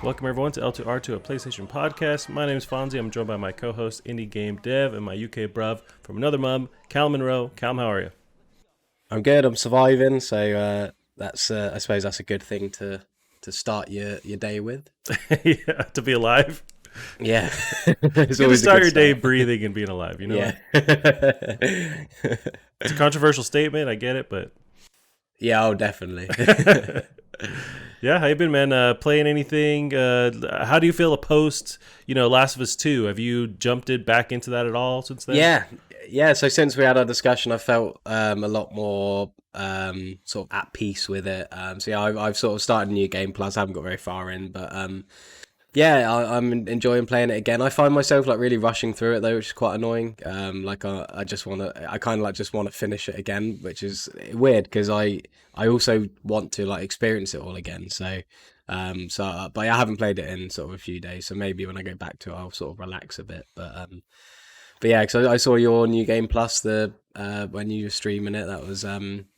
Welcome everyone to L2R2, a PlayStation podcast. My name is Fonzie. I'm joined by my co-host, indie game dev, and my UK bruv from another mum, Cal Monroe. Cal, how are you? I'm good. I'm surviving, so that's I suppose that's a good thing to start your day with. Yeah, to be alive. Yeah, It's it's good to always a start good your day start. breathing and being alive. You know Yeah, what? It's a controversial statement. I get it, but yeah. Oh, definitely. yeah, how you been, man? Playing anything? How do you feel post, Last of Us 2? Have you jumped it back into that at all since then? Yeah, yeah. So since we had our discussion, I felt a lot more sort of at peace with it. So yeah, I've sort of started a new game. Plus, I haven't got very far in, but yeah, I'm enjoying playing it again. I find myself like really rushing through it though, which is quite annoying. Like I just want to, I kind of like just want to finish it again, which is weird because I also want to like experience it all again. But I haven't played it in sort of a few days, so maybe when I go back to it, I'll sort of relax a bit. But yeah, because I saw your new game plus the when you were streaming it, that was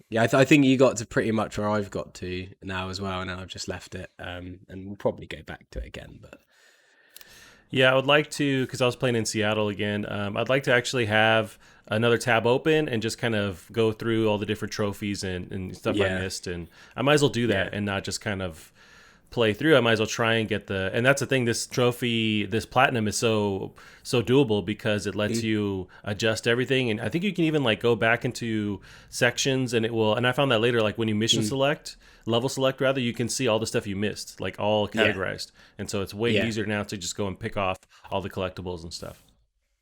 yeah. I think you got to pretty much where I've got to now as well, and then I've just left it. And we'll probably go back to it again. But Yeah, I would like to, because I was playing in Seattle again. I'd like to actually have another tab open and just kind of go through all the different trophies and stuff I yeah, missed. And I might as well do yeah, that and not just kind of play through. I might as well try and get and that's the thing. This trophy, this platinum is so doable because it lets mm, you adjust everything, and I think you can even like go back into sections and it will. And I found that later, like when you mission mm, select, level select rather, you can see all the stuff you missed, like all yeah, categorized, and so it's way yeah, easier now to just go and pick off all the collectibles and stuff.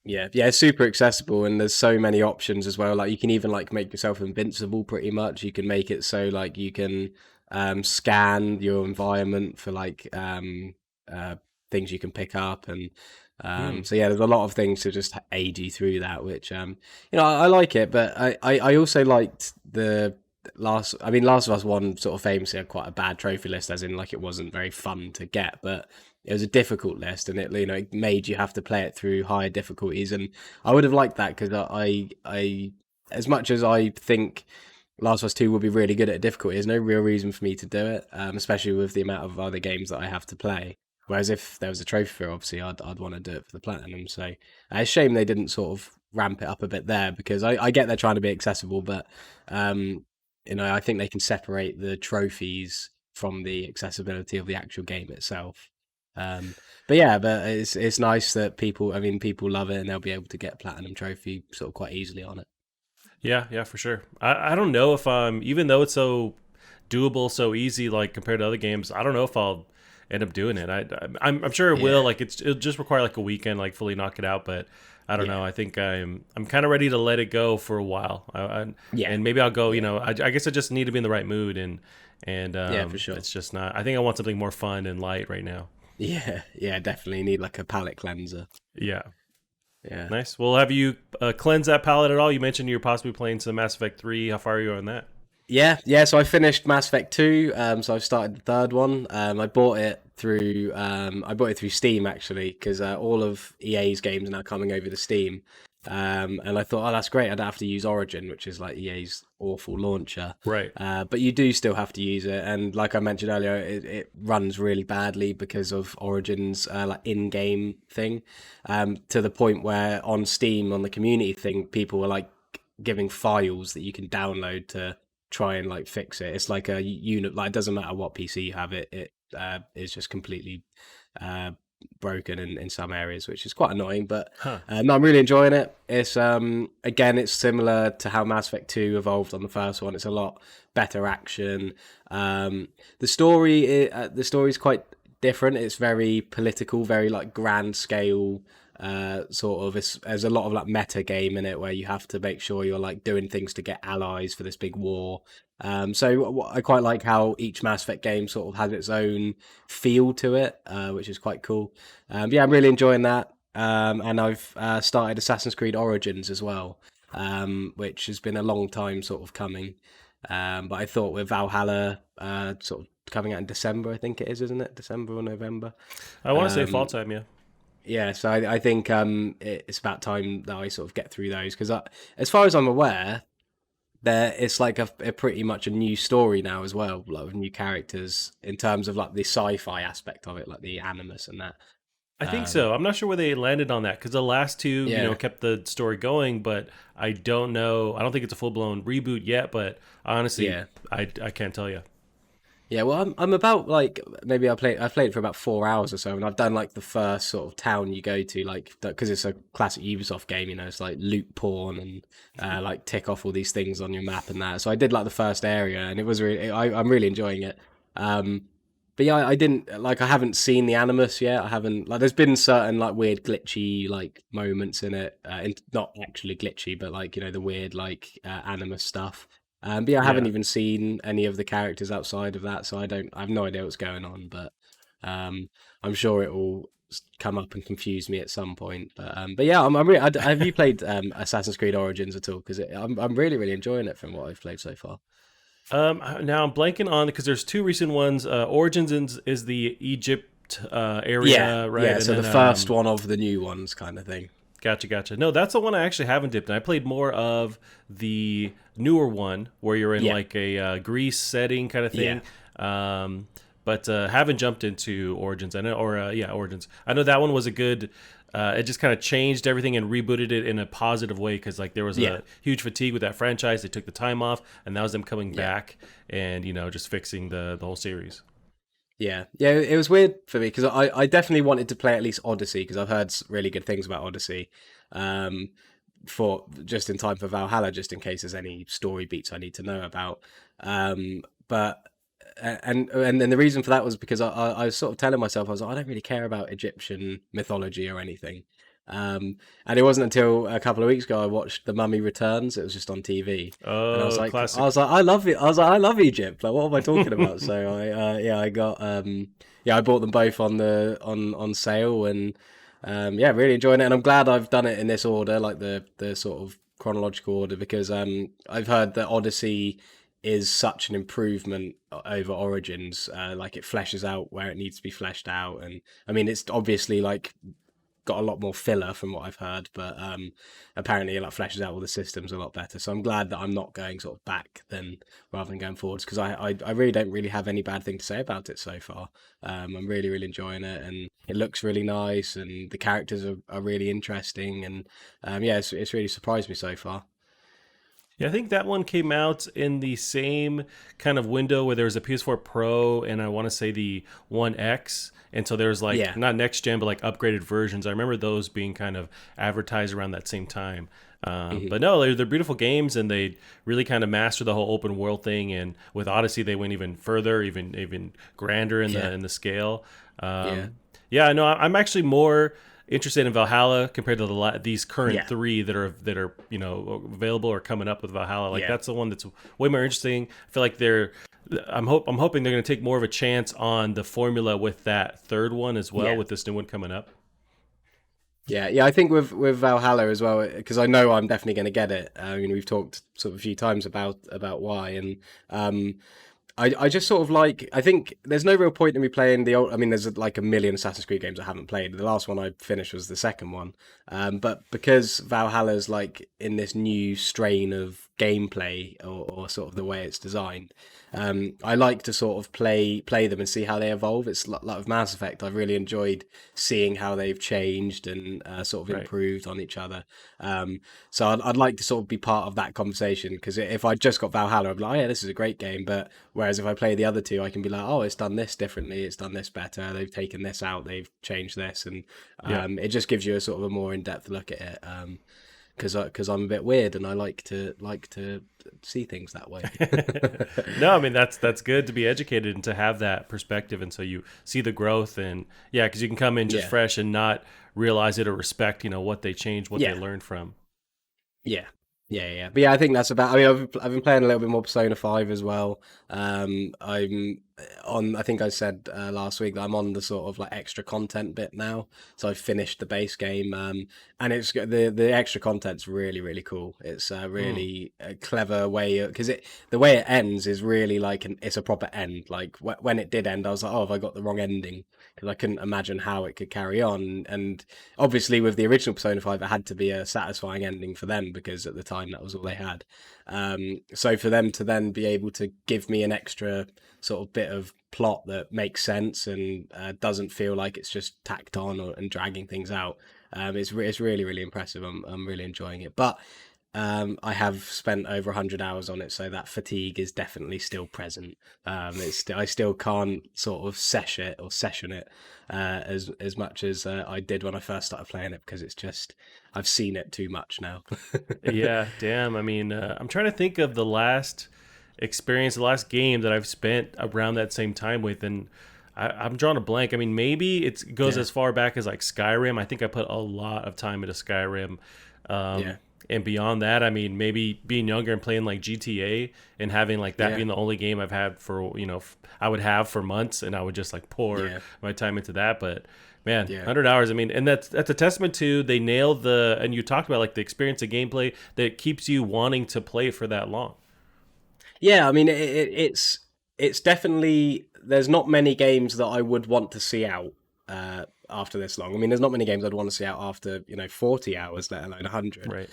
yeah, yeah. It's super accessible, and there's so many options as well. Like you can even like make yourself invincible pretty much. You can make it so like you can scan your environment for like uh, things you can pick up and Hmm. so yeah, there's a lot of things to just aid you through that, which I like it, but I also liked the Last of Us One sort of famously had quite a bad trophy list, as in like it wasn't very fun to get, but it was a difficult list, and it made you have to play it through higher difficulties, and I would have liked that because I as much as I think Last of Us Two would be really good at difficulty, there's no real reason for me to do it, especially with the amount of other games that I have to play. Whereas if there was a trophy for it, obviously I'd want to do it for the platinum. So it's a shame they didn't sort of ramp it up a bit there because I get they're trying to be accessible, but um, I think they can separate the trophies from the accessibility of the actual game itself. Um, but yeah, but it's nice that people love it and they'll be able to get platinum trophy sort of quite easily on it. Yeah, yeah, for sure. I don't know if even though it's so doable, so easy, like compared to other games, I don't know if I'll end up doing it. I'm sure it will. Yeah, Like it'll just require like a weekend, like fully knock it out. But I don't know. yeah, I think I'm kind of ready to let it go for a while. yeah, And maybe I'll go. yeah, I guess I just need to be in the right mood, and yeah, for sure. it's just not. I think I want something more fun and light right now. Yeah, yeah, definitely need like a palate cleanser. Yeah, Yeah. nice. Well, have you cleansed that palette at all? You mentioned you're possibly playing some Mass Effect 3. How far are you on that? Yeah, yeah. So I finished Mass Effect 2. So I've started the third one. I bought it through Steam actually because all of EA's games are now coming over to Steam. And I thought, oh, that's great. I don't have to use Origin, which is like EA's awful launcher. Right. But you do still have to use it, and like I mentioned earlier, it runs really badly because of Origin's like in-game thing. To the point where on Steam, on the community thing, people were like giving files that you can download to try and like fix it. It's like a unit, like it doesn't matter what PC you have, it is just completely uh, broken in some areas, which is quite annoying. But Huh. no, I'm really enjoying it. It's again, it's similar to how Mass Effect 2 evolved on the first one. It's a lot better action. The story is quite different. It's very political, very like grand scale. Sort of, there's a lot of like meta game in it where you have to make sure you're like doing things to get allies for this big war. So I quite like how each Mass Effect game sort of has its own feel to it, which is quite cool. Yeah, I'm really enjoying that. And I've started Assassin's Creed Origins as well, which has been a long time sort of coming. But I thought with Valhalla sort of coming out in December, I think it is, isn't it? December or November. I want to say fall Um, time. Yeah. yeah, so I think it's about time that I sort of get through those because, as far as I'm aware, there it's like a pretty much a new story now as well, like with new characters in terms of like the sci-fi aspect of it, like the animus and that. I think Um, so. I'm not sure where they landed on that because the last two, yeah, kept the story going, but I don't know. I don't think it's a full blown reboot yet, but honestly, yeah. I can't tell you. Yeah, well, I'm about like maybe I played for about 4 hours or so, and I've done like the first sort of town you go to, like because it's a classic Ubisoft game, it's like loot porn and like tick off all these things on your map and that. So I did like the first area, and it was really I'm really enjoying it. Um, but yeah, I didn't like I haven't seen the Animus yet. I haven't like there's been certain like weird glitchy like moments in it, not actually glitchy, but like the weird like Animus stuff. But yeah, I haven't Yeah. even seen any of the characters outside of that, so I have no idea what's going on. But um, I'm sure it will come up and confuse me at some point. But yeah, I'm really, have you played Assassin's Creed Origins at all? Because I'm really really enjoying it from what I've played so far. Now I'm blanking on because there's two recent ones. Origins is the Egypt Yeah, area, right? yeah. And So the then first one of the new ones, kind of thing. gotcha, gotcha. No, that's the one I actually haven't dipped in. I played more of the newer one where you're in Yeah, like a Greece setting kind of yeah, thing. But haven't jumped into Origins. I know, or yeah, Origins. I know that one was a good. It just kind of changed everything and rebooted it in a positive way because like there was yeah, a huge fatigue with that franchise. They took the time off, and that was them coming yeah. back and just fixing the whole series. Yeah, yeah, it was weird for me because I definitely wanted to play at least Odyssey because I've heard really good things about Odyssey. Um, for just in time for Valhalla, just in case there's any story beats I need to know about. But and then the reason for that was because I was sort of telling myself I was like I don't really care about Egyptian mythology or anything. And it wasn't until a couple of weeks ago I watched The Mummy Returns. It was just on TV, and Oh, I classic. was like, I love it. I was like, I love Egypt. Like, what am I talking about? So I got yeah, I bought them both on the on sale, and yeah, really enjoying it. And I'm glad I've done it in this order, like the sort of chronological order, because I've heard that Odyssey is such an improvement over Origins. Like it fleshes out where it needs to be fleshed out, and I mean it's obviously like got a lot more filler from what I've heard, but apparently it like fleshes out all the systems a lot better. So I'm glad that I'm not going sort of back then rather than going forwards because I really don't really have any bad thing to say about it so far. I'm really really enjoying it, and it looks really nice, and the characters are really interesting, and yeah, it's really surprised me so far. Yeah, I think that one came out in the same kind of window where there was a PS4 Pro and I want to say the One X. And so there's like Yeah. not next gen, but like upgraded versions. I remember those being kind of advertised around that same time. Hmm. But no, they're beautiful games, and they really kind of master the whole open world thing. And with Odyssey, they went even further, even grander in Yeah. the scale. Yeah. Yeah, no, I'm actually more interested in Valhalla compared to these current Yeah. three that are available or coming up with Valhalla. Like Yeah. that's the one that's way more interesting. I feel like I'm hoping they're going to take more of a chance on the formula with that third one as well Yeah. with this new one coming up. Yeah, yeah, I think with Valhalla as well, because I know I'm definitely going to get it. We've talked sort of a few times about why, and I just sort of like I think there's no real point in me playing the old. I mean, there's like a million Assassin's Creed games I haven't played. The last one I finished was the second one, but because Valhalla's like in this new strain of gameplay or sort of the way it's designed, I like to sort of play them and see how they evolve. It's like with Mass Effect, I've really enjoyed seeing how they've changed and sort of Right. improved on each other. So I'd like to sort of be part of that conversation because if I just got Valhalla, I'd be like, oh yeah, this is a great game. But whereas if I play the other two, I can be like, oh, it's done this differently, it's done this better, they've taken this out, they've changed this, and Yeah. it just gives you a sort of a more in depth look at it. Because I'm a bit weird and I like to see things that way. No, I mean that's good to be educated and to have that perspective, and so you see the growth, and yeah, because you can come in just Yeah, fresh and not realize it or respect what they changed, what they yeah. learned from. Yeah. Yeah, yeah. But yeah, I think that's about. I mean, I've been playing a little bit more Persona 5 as well. I'm on, I think I said last week that I'm on the sort of like extra content bit now. So I've finished the base game, and it's the extra content's really really cool. It's a Hmm. really clever way, because it the way it ends is really like it's a proper end. Like when it did end, I was like, oh, have I got the wrong ending? Because I couldn't imagine how it could carry on. And obviously, with the original Persona 5, it had to be a satisfying ending for them because at the time that was all they had. So for them to then be able to give me an extra sort of bit of plot that makes sense and doesn't feel like it's just tacked on and dragging things out, it's really really impressive. I'm really enjoying it, but I have spent over 100 hours on it, so that fatigue is definitely still present. I still can't sort of session it as much as I did when I first started playing it, because it's just I've seen it too much now. Yeah, damn. I mean, I'm trying to think of the last experience, the last game that I've spent around that same time with, and I'm drawing a blank. I mean, maybe it goes Yeah, as far back as like Skyrim. I think I put a lot of time into Skyrim. yeah, And beyond that, I mean, maybe being younger and playing like GTA and having like that yeah, being the only game I've had for, I would have for months, and I would just like pour yeah, my time into that. But man, yeah. 100 hours. I mean, and that's a testament to they nailed and you talked about like the experience of gameplay that keeps you wanting to play for that long. Yeah, I mean, it's definitely, there's not many games that I would want to see out after this long. I mean, there's not many games I'd want to see out after 40 hours, let alone 100. Right.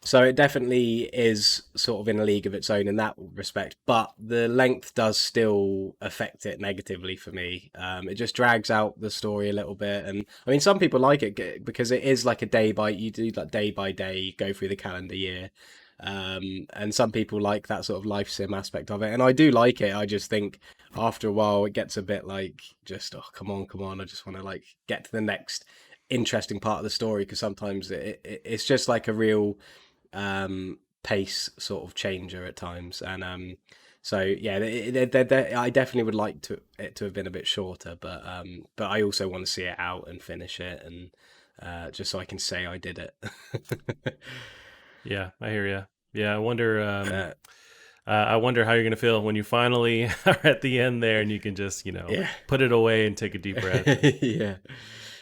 So it definitely is sort of in a league of its own in that respect. But the length does still affect it negatively for me. It just drags out the story a little bit, and I mean, some people like it because it is like a day by you do like day by day, you go through the calendar year. And some people like that sort of life sim aspect of it, and I do like it. I just think after a while it gets a bit like, just, oh, come on, I just want to like get to the next interesting part of the story, because sometimes it's just like a real pace sort of changer at times. And so yeah, I definitely would like it to have been a bit shorter, but I also want to see it out and finish it, and just so I can say I did it. Yeah, I hear you. Yeah, I wonder. uh, I wonder how you're gonna feel when you finally are at the end there, and you can just yeah. put it away and take a deep breath. And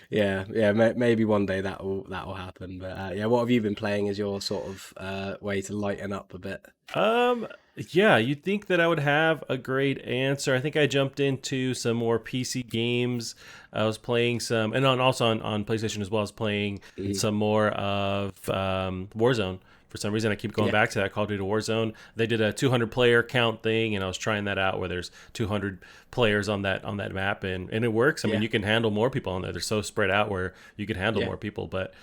Yeah, yeah. Maybe one day that'll happen. But yeah, what have you been playing as your sort of way to lighten up a bit? Um, yeah, you'd think that I would have a great answer. I think I jumped into some more PC games. I was playing some, and also on PlayStation as well. I was playing Mhm. some more of Warzone. For some reason, I keep going Yeah, back to that Call of Duty Warzone. They did a 200 player count thing, and I was trying that out where there's 200 players on that map, and it works. I mean, yeah, you can handle more people on there. They're so spread out where you can handle yeah, more people. But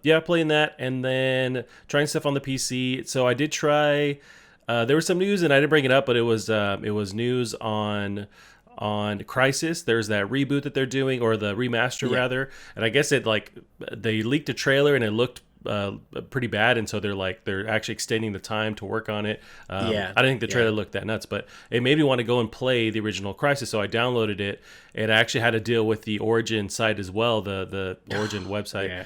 yeah, playing that, and then trying stuff on the PC. So I did try. There was some news, and I didn't bring it up, but it was news on Crisis. There's that reboot that they're doing, or the remaster yeah, rather. And I guess it like they leaked a trailer and it looked pretty bad, and so they're actually extending the time to work on it. yeah, I didn't think the yeah, trailer looked that nuts, but it made me want to go and play the original Crisis. So I downloaded it, and I actually had to deal with the Origin site as well, the Origin website. yeah,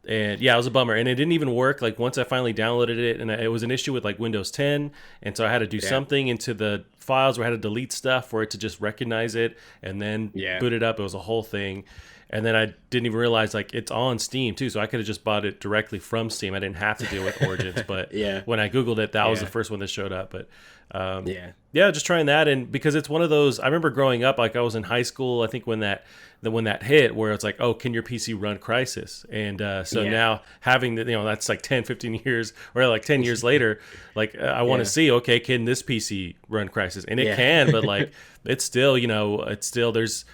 And yeah, it was a bummer, and it didn't even work. Like once I finally downloaded it, and it was an issue with like Windows 10, and so I had to do yeah, something into the files where I had to delete stuff for it to just recognize it, and then yeah, boot it up. It was a whole thing, and then I didn't even realize like it's on Steam too, so I could have just bought it directly from Steam. I didn't have to deal with Origins, but yeah, when I googled it, that was the yeah, first one that showed up. But yeah, yeah, just trying that, and because it's one of those. I remember growing up, like I was in high school. I think when that hit, where it's like, oh, can your PC run Crisis? And so yeah, now having that's like 10, 15 years, or like 10 years later, like I want to yeah, see, okay, can this PC run Crisis? And it yeah, can, but like it's still, it's still there's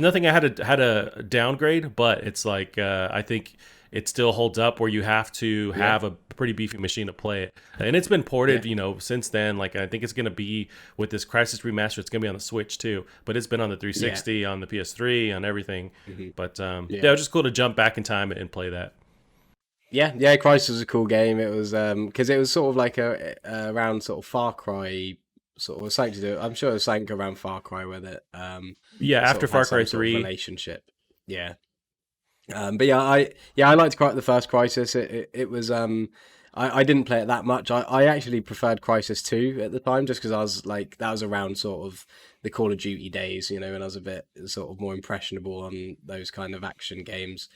nothing I had to downgrade, but it's like I think it still holds up where you have to yeah, have a pretty beefy machine to play it. And it's been ported, yeah, since then. Like I think it's going to be with this Crisis remaster, it's going to be on the Switch too, but it's been on the yeah, 360, on the PS3, on everything. mhm, But yeah, yeah. it was just cool to jump back in time and play that. Yeah, yeah, Christ was a cool game. It was because it was sort of like around sort of Far Cry, sort of something to do. I'm sure it was something around Far Cry with it. Yeah, It sort after of Far had Cry some sort of 3. relationship. Yeah. But yeah, I liked quite the first Crisis. It was I didn't play it that much. I actually preferred Crisis 2 at the time, just because I was like, that was around sort of the Call of Duty days, you know, when I was a bit sort of more impressionable on those kind of action games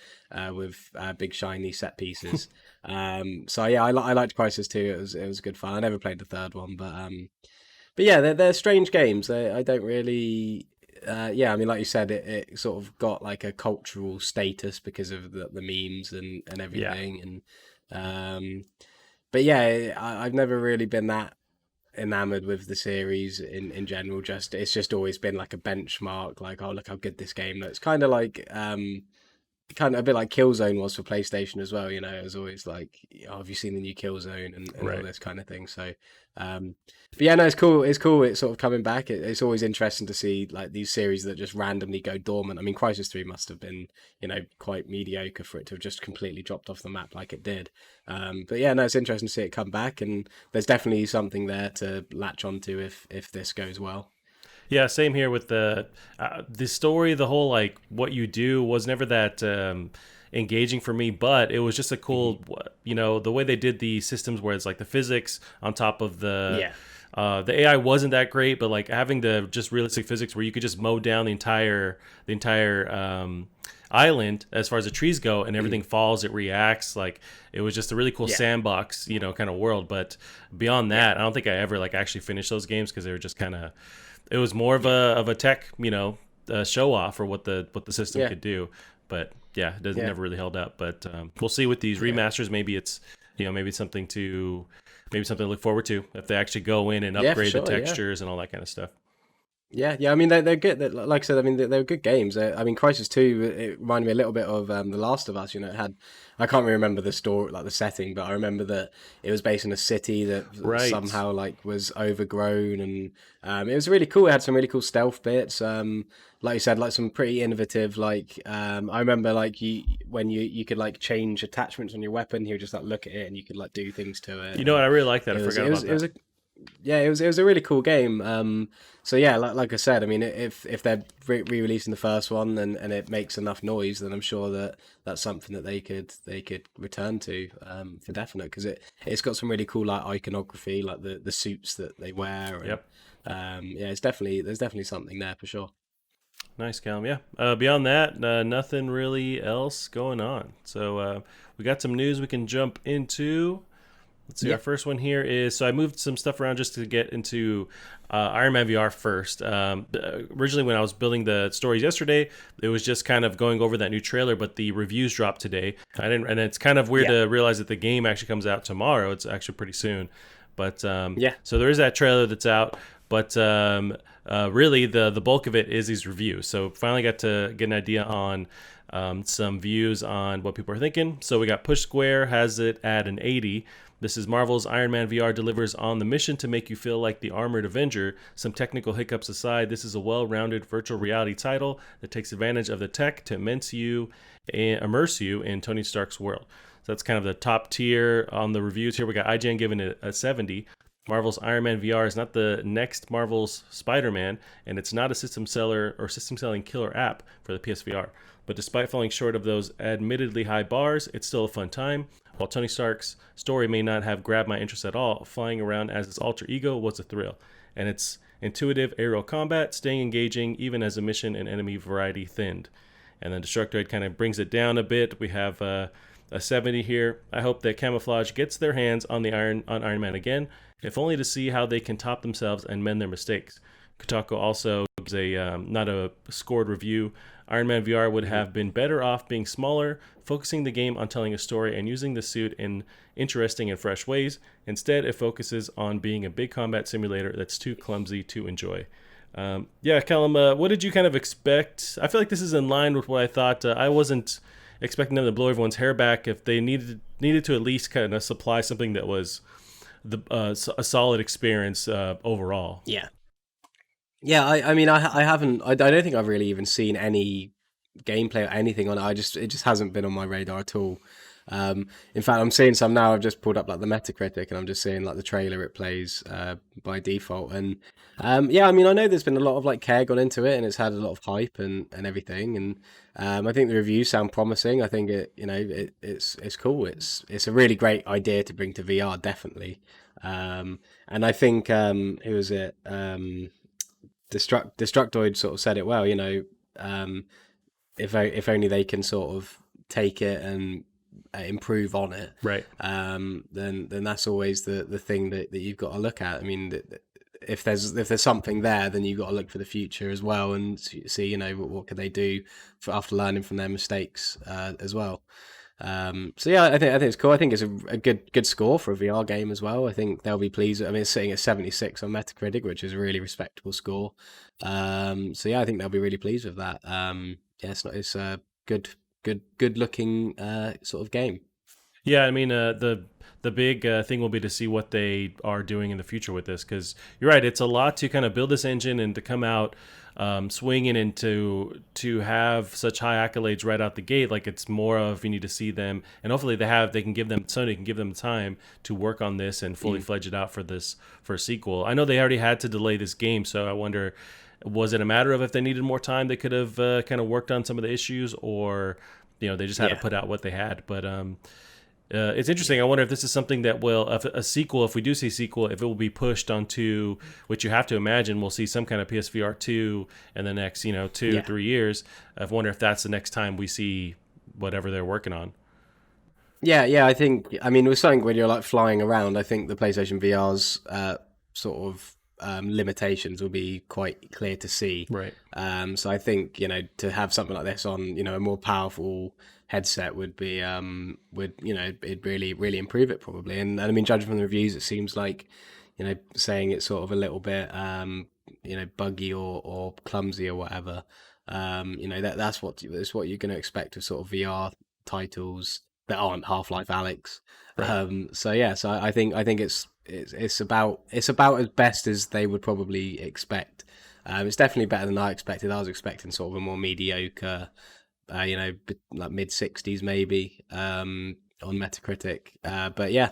with big shiny set pieces. So yeah, I liked Crisis 2. It was good fun. I never played the third one, but yeah, they're strange games. I don't really. Yeah, I mean, like you said, it sort of got like a cultural status because of the memes and Yeah. everything, and but yeah, I've never really been that enamored with the series in general. Just it's just always been like a benchmark. Like, oh, look how good this game looks. Kind of a bit like Killzone was for PlayStation as well. You know, it was always like, oh, have you seen the new Killzone and all Right. this kind of thing. So, but yeah, no, it's cool. It's cool. It's sort of coming back. It's always interesting to see like these series that just randomly go dormant. I mean, Crisis 3 must have been, you know, quite mediocre for it to have just completely dropped off the map like it did. But yeah, no, it's interesting to see it come back, and there's definitely something there to latch onto if this goes well. Yeah, same here with the story. The whole like what you do was never that engaging for me, but it was just a Hmm. cool, the way they did the systems where it's like the physics on top of Yeah, the AI wasn't that great, but like having the just realistic physics where you could just mow down the entire island as far as the trees go, and everything falls, it reacts. Like it was just a really cool yeah, sandbox, kind of world. But beyond yeah, that, I don't think I ever like actually finished those games because they were just kind of, it was more of yeah, a tech, show off for what the system yeah, could do. But yeah, it doesn't yeah, never really held up. But we'll see with these yeah, remasters. Maybe something to look forward to if they actually go in and yeah, for upgrade the sure. Yeah. textures and all that kind of stuff. Yeah, yeah. I mean, they're good. Like I said, I mean, they're good games. I mean, Crisis 2, it reminded me a little bit of The Last of Us. You know, it had, I can't really remember the story, like the setting, but I remember that it was based in a city that Right. somehow like was overgrown, and it was really cool. It had some really cool stealth bits. Like you said, like some pretty innovative. Like I remember like when you could like change attachments on your weapon. You would just like look at it and you could like do things to it, You know what? and I really like that. I it was forgot it was about it was that. a yeah, it was a really cool game. So yeah, like I said, I mean, if they're re-releasing the first one and it makes enough noise, then I'm sure that that's something that they could return to for definite, because it's got some really cool like iconography, like the suits that they wear, and Yep. yeah, there's definitely something there for sure. Nice, Callum. Yeah. Beyond that, nothing really else going on. So we got some news we can jump into. Let's see. Our Yeah, first one here is, so I moved some stuff around just to get into Iron Man VR first. Originally, when I was building the stories yesterday, it was just kind of going over that new trailer, but the reviews dropped today. I didn't, and it's kind of weird yeah, to realize that the game actually comes out tomorrow. It's actually pretty soon, but yeah, so there is that trailer that's out. But really, the bulk of it is these reviews. So finally got to get an idea on some views on what people are thinking. So we got Push Square has it at an 80. This is Marvel's Iron Man VR delivers on the mission to make you feel like the armored Avenger. Some technical hiccups aside, this is a well-rounded virtual reality title that takes advantage of the tech to immerse you in Tony Stark's world. So that's kind of the top tier on the reviews here. We got IGN giving it a 70. Marvel's Iron Man VR is not the next Marvel's Spider-Man, and it's not a system seller or system selling killer app for the PSVR. But despite falling short of those admittedly high bars, it's still a fun time. While Tony Stark's story may not have grabbed my interest at all, flying around as his alter ego was a thrill. And its intuitive aerial combat, staying engaging even as the mission and enemy variety thinned. And then Destructoid kind of brings it down a bit. We have a 70 here. I hope that Camouflage gets their hands on Iron Man again, if only to see how they can top themselves and mend their mistakes. Kotaku also gives a not a scored review. Iron Man VR would mhm, have been better off being smaller, focusing the game on telling a story and using the suit in interesting and fresh ways. Instead, it focuses on being a big combat simulator that's too clumsy to enjoy. Yeah, Callum, what did you kind of expect? I feel like this is in line with what I thought. I wasn't expecting them to blow everyone's hair back. If they needed to at least kind of supply something that was a solid experience overall. yeah. Yeah, I mean, I haven't, I don't think I've really even seen any gameplay or anything on it. It just hasn't been on my radar at all. In fact, I'm seeing some now. I've just pulled up like the Metacritic, and I'm just seeing like the trailer it plays by default. And yeah, I mean, I know there's been a lot of like care gone into it, and it's had a lot of hype and everything. And I think the reviews sound promising. I think it's cool. It's a really great idea to bring to VR, definitely. And I think who was it? Destructoid sort of said it well. Um, if only they can sort of take it and improve on it, Right. then that's always the thing that you've got to look at. I mean, if there's something there, then you've got to look for the future as well and see what can they do for after learning from their mistakes as well. So yeah, I think it's cool. I think it's a good score for a VR game as well. I think they'll be pleased. I mean, it's sitting at 76 on Metacritic, which is a really respectable score. So yeah, I think they'll be really pleased with that. Yeah, it's a good looking sort of game. Yeah, I mean, the big thing will be to see what they are doing in the future with this, because you're right, it's a lot to kind of build this engine and to come out swinging and to have such high accolades right out the gate. Like, it's more of, you need to see them, and hopefully they can give them Sony can give them time to work on this and fully fledge it out for a sequel. I know they already had to delay this game, so I wonder, was it a matter of if they needed more time, they could have kind of worked on some of the issues, or they just had to Yeah. put out what they had. But it's interesting. I wonder if this is something that will, if a sequel, if we do see a sequel, if it will be pushed onto, which you have to imagine, we'll see some kind of PSVR 2 in the next, 2, Yeah. 3 years. I wonder if that's the next time we see whatever they're working on. Yeah. I mean, with something when you're like flying around, I think the PlayStation VR's sort of limitations will be quite clear to see. Right. So I think to have something like this on a more powerful headset would be would it'd really improve it probably. And I mean, judging from the reviews, it seems like saying it's sort of a little bit buggy or clumsy or whatever. That's what you're going to expect of sort of VR titles that aren't Half-Life Alex. Right. So yeah, so I think it's about as best as they would probably expect. It's definitely better than I expected. I was expecting sort of a more mediocre, like mid 60s maybe on Metacritic. But yeah,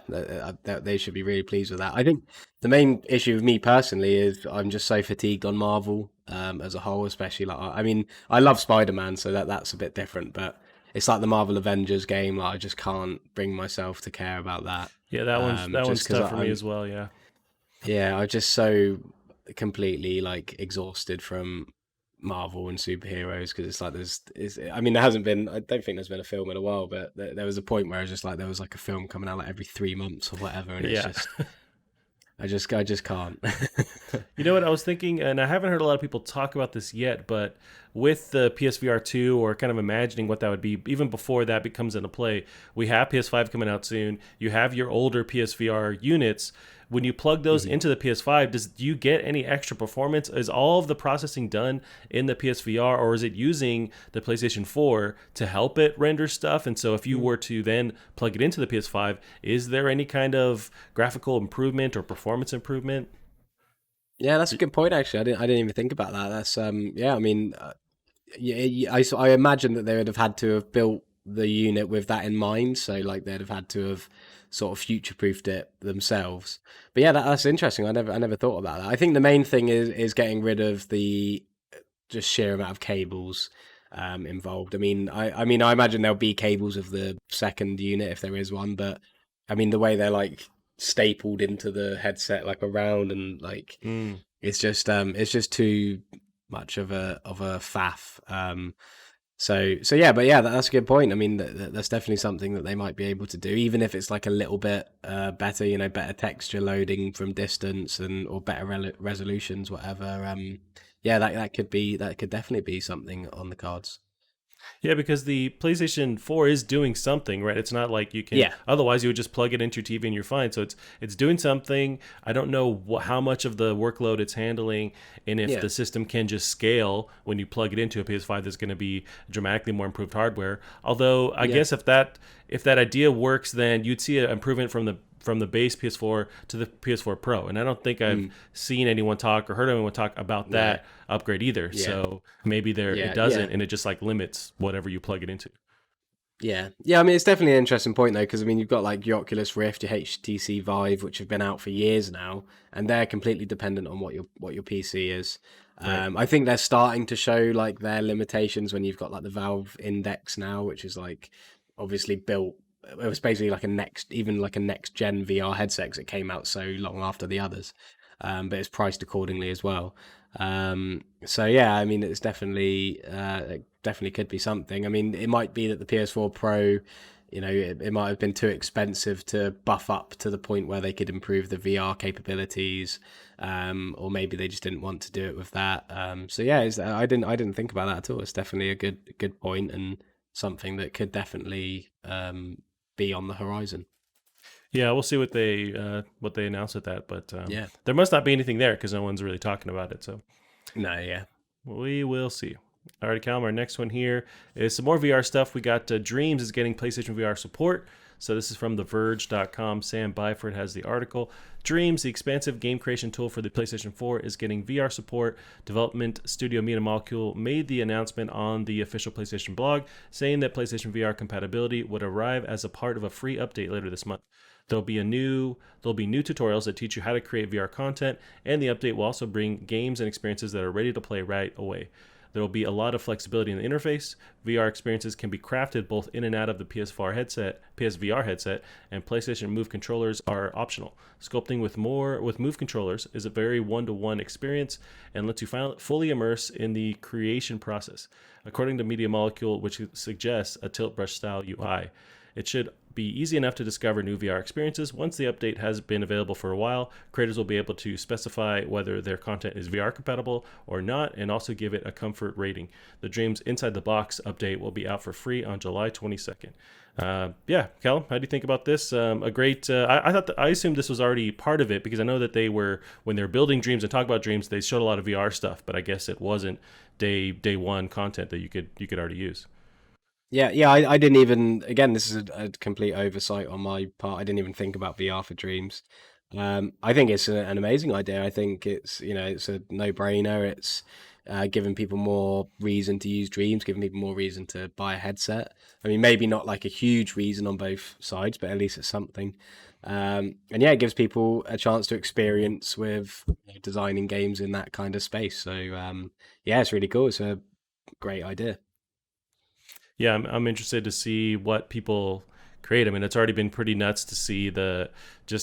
they should be really pleased with that. I think the main issue with me personally is I'm just so fatigued on Marvel as a whole, especially like I mean I love Spider-Man, so that's a bit different, but it's like the Marvel Avengers game. Like, I just can't bring myself to care about that. Yeah, that one's Just because tough for me I'm as well. Yeah. yeah, I'm just so completely like exhausted from Marvel and superheroes because it's like I mean there hasn't been I don't think there's been a film in a while, but there was a point where it's just like there was like a film coming out like every 3 months or whatever, and it's Yeah. just I just can't. You know what I was thinking, and I haven't heard a lot of people talk about this yet, but with the PSVR 2, or kind of imagining what that would be, even before that becomes into play, we have PS5 coming out soon. You have your older PSVR units. When you plug those Mhm. into the PS5, do you get any extra performance? Is all of the processing done in the PSVR, or is it using the PlayStation 4 to help it render stuff? And so if you were to then plug it into the PS5, is there any kind of graphical improvement or performance improvement? Yeah, that's a good point. Actually, I didn't even think about that. That's yeah. I mean, I imagine that they would have had to have built the unit with that in mind. So like they'd have had to have sort of future proofed it themselves. But yeah, that's interesting. I never thought about that. I think the main thing is getting rid of the just sheer amount of cables involved. I mean, I imagine there'll be cables of the second unit if there is one, but I mean the way they're like stapled into the headset like around and like Mm. it's just too much of a faff. So yeah, but yeah, that's a good point. I mean, that's definitely something that they might be able to do, even if it's like a little bit better, better texture loading from distance and or better resolutions, whatever. Yeah, that could definitely be something on the cards. Yeah, because the PlayStation 4 is doing something, right? It's not like you can, Yeah, otherwise you would just plug it into your TV and you're fine. So it's doing something. I don't know how much of the workload it's handling, and if yeah, the system can just scale when you plug it into a PS5, there's going to be dramatically more improved hardware. Although I yeah. guess if that idea works, then you'd see an improvement from the base PS4 to the PS4 Pro. And I don't think I've Mm, seen anyone talk or heard anyone talk about no, that upgrade either. yeah, So maybe it yeah, doesn't, yeah. and it just like limits whatever you plug it into. Yeah. I mean, it's definitely an interesting point though, because I mean, you've got like your Oculus Rift, your HTC Vive, which have been out for years now, and they're completely dependent on what your PC is. Right. I think they're starting to show like their limitations when you've got like the Valve Index now, which is like obviously built. It was basically like even like a next gen VR headset 'cause it came out so long after the others, but it's priced accordingly as well. So yeah, I mean, it definitely could be something. I mean, it might be that the PS4 Pro, it might have been too expensive to buff up to the point where they could improve the VR capabilities, or maybe they just didn't want to do it with that. So yeah, I didn't think about that at all. It's definitely a good point and something that could definitely be on the horizon. Yeah, we'll see what they announce with that, but Yeah. there must not be anything there because no one's really talking about it. So No. Yeah. we will see. All right, Callum, our next one here is some more VR stuff. We got Dreams is getting PlayStation VR support. So this is from TheVerge.com. Sam Byford has the article. Dreams, the expansive game creation tool for the PlayStation 4, is getting VR support. Development studio Media Molecule made the announcement on the official PlayStation blog, saying that PlayStation VR compatibility would arrive as a part of a free update later this month. There'll be new tutorials that teach you how to create VR content, and the update will also bring games and experiences that are ready to play right away. There will be a lot of flexibility in the interface. VR experiences can be crafted both in and out of the PSVR headset, and PlayStation Move controllers are optional. Sculpting with Move controllers is a very one-to-one experience and lets you fully immerse in the creation process, according to Media Molecule, which suggests a tilt brush style UI. It should be easy enough to discover new VR experiences. Once the update has been available for a while, creators will be able to specify whether their content is VR compatible or not, and also give it a comfort rating. The Dreams Inside the Box update will be out for free on July 22nd. Yeah, Callum, how do you think about this? A great. I assumed this was already part of it because I know that when they're building Dreams and talk about Dreams, they showed a lot of VR stuff, but I guess it wasn't day one content that you could already use. Yeah. I didn't even. Again, this is a complete oversight on my part. I didn't even think about VR for Dreams. I think it's an amazing idea. I think it's a no-brainer. It's giving people more reason to use Dreams, giving people more reason to buy a headset. I mean, maybe not like a huge reason on both sides, but at least it's something. And yeah, it gives people a chance to experience with designing games in that kind of space. So yeah, it's really cool. It's a great idea. Yeah, I'm interested to see what people create. I mean, it's already been pretty nuts to see the